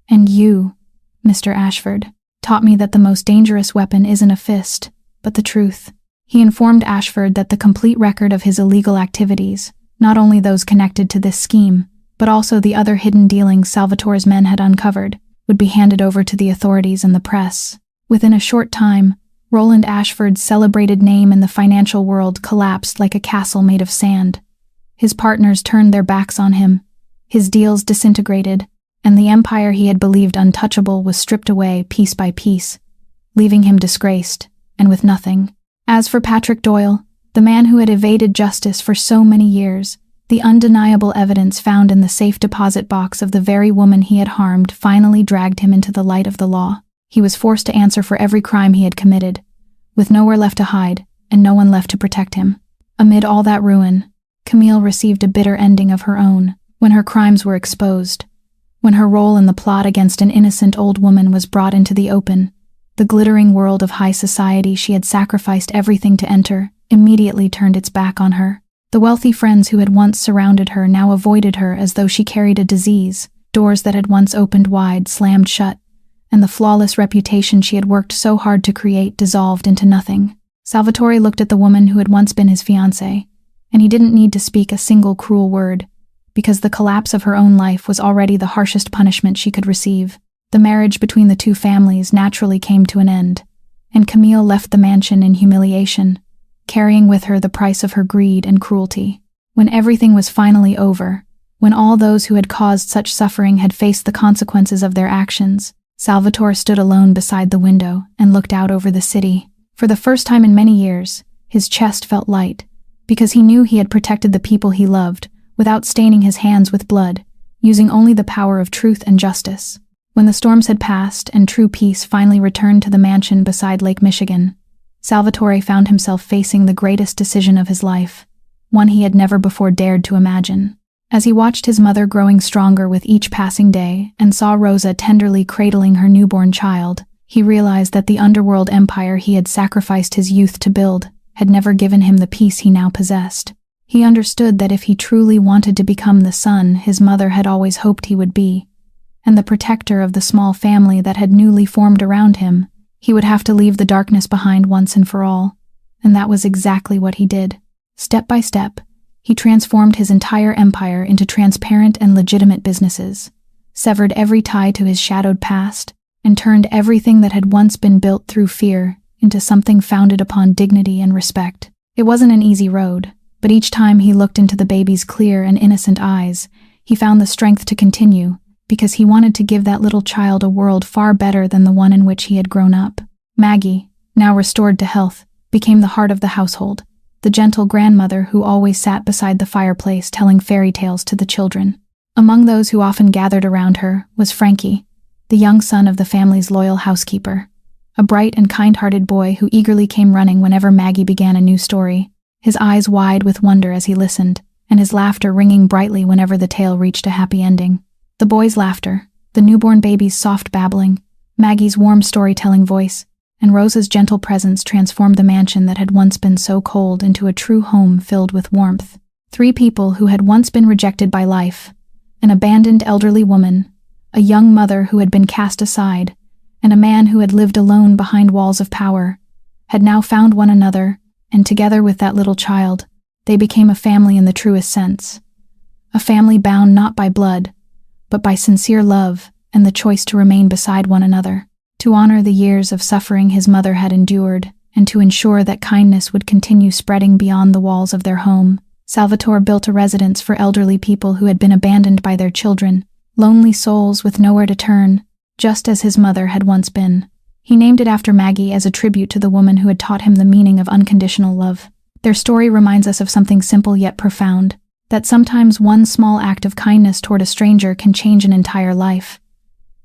"And you, Mr. Ashford, taught me that the most dangerous weapon isn't a fist, but the truth." He informed Ashford that the complete record of his illegal activities, not only those connected to this scheme, but also the other hidden dealings Salvatore's men had uncovered, would be handed over to the authorities and the press. Within a short time, Roland Ashford's celebrated name in the financial world collapsed like a castle made of sand. His partners turned their backs on him, his deals disintegrated, and the empire he had believed untouchable was stripped away piece by piece, leaving him disgraced and with nothing. As for Patrick Doyle, the man who had evaded justice for so many years, the undeniable evidence found in the safe deposit box of the very woman he had harmed finally dragged him into the light of the law. He was forced to answer for every crime he had committed, with nowhere left to hide and no one left to protect him. Amid all that ruin, Camille received a bitter ending of her own when her crimes were exposed. When her role in the plot against an innocent old woman was brought into the open, the glittering world of high society she had sacrificed everything to enter immediately turned its back on her. The wealthy friends who had once surrounded her now avoided her as though she carried a disease. Doors that had once opened wide slammed shut, and the flawless reputation she had worked so hard to create dissolved into nothing. Salvatore looked at the woman who had once been his fiancée, and he didn't need to speak a single cruel word, because the collapse of her own life was already the harshest punishment she could receive. The marriage between the two families naturally came to an end, and Camille left the mansion in humiliation, carrying with her the price of her greed and cruelty. When everything was finally over, when all those who had caused such suffering had faced the consequences of their actions, Salvatore stood alone beside the window and looked out over the city. For the first time in many years, his chest felt light, because he knew he had protected the people he loved without staining his hands with blood, using only the power of truth and justice. When the storms had passed and true peace finally returned to the mansion beside Lake Michigan, Salvatore found himself facing the greatest decision of his life, one he had never before dared to imagine. As he watched his mother growing stronger with each passing day and saw Rosa tenderly cradling her newborn child, he realized that the underworld empire he had sacrificed his youth to build had never given him the peace he now possessed. He understood that if he truly wanted to become the son his mother had always hoped he would be, and the protector of the small family that had newly formed around him, he would have to leave the darkness behind once and for all, and that was exactly what he did. Step by step, he transformed his entire empire into transparent and legitimate businesses, severed every tie to his shadowed past, and turned everything that had once been built through fear into something founded upon dignity and respect. It wasn't an easy road, but each time he looked into the baby's clear and innocent eyes, he found the strength to continue, because he wanted to give that little child a world far better than the one in which he had grown up. Maggie, now restored to health, became the heart of the household, the gentle grandmother who always sat beside the fireplace telling fairy tales to the children. Among those who often gathered around her was Frankie, the young son of the family's loyal housekeeper. a bright and kind-hearted boy who eagerly came running whenever Maggie began a new story, his eyes wide with wonder as he listened, and his laughter ringing brightly whenever the tale reached a happy ending. The boy's laughter, the newborn baby's soft babbling, Maggie's warm storytelling voice, and Rosa's gentle presence transformed the mansion that had once been so cold into a true home filled with warmth. Three people who had once been rejected by life, an abandoned elderly woman, a young mother who had been cast aside, and a man who had lived alone behind walls of power, had now found one another, and together with that little child, they became a family in the truest sense. A family bound not by blood, but by sincere love and the choice to remain beside one another, to honor the years of suffering his mother had endured, and to ensure that kindness would continue spreading beyond the walls of their home. Salvatore built a residence for elderly people who had been abandoned by their children, lonely souls with nowhere to turn, just as his mother had once been. He named it after Maggie as a tribute to the woman who had taught him the meaning of unconditional love. Their story reminds us of something simple yet profound, that sometimes one small act of kindness toward a stranger can change an entire life.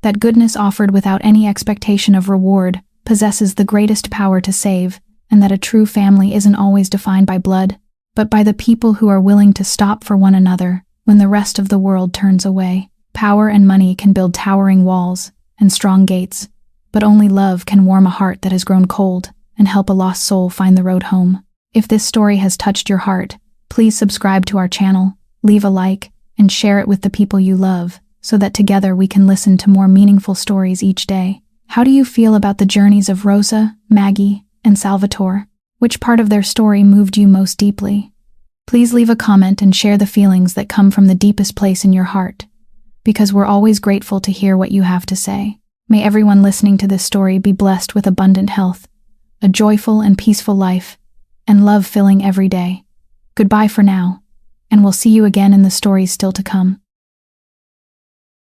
That goodness offered without any expectation of reward possesses the greatest power to save, and that a true family isn't always defined by blood, but by the people who are willing to stop for one another when the rest of the world turns away. Power and money can build towering walls and strong gates, but only love can warm a heart that has grown cold and help a lost soul find the road home. If this story has touched your heart, please subscribe to our channel, leave a like, and share it with the people you love, so that together we can listen to more meaningful stories each day. How do you feel about the journeys of Rosa, Maggie, and Salvatore? Which part of their story moved you most deeply? Please leave a comment and share the feelings that come from the deepest place in your heart, because we're always grateful to hear what you have to say. May everyone listening to this story be blessed with abundant health, a joyful and peaceful life, and love filling every day. Goodbye for now, and we'll see you again in the stories still to come.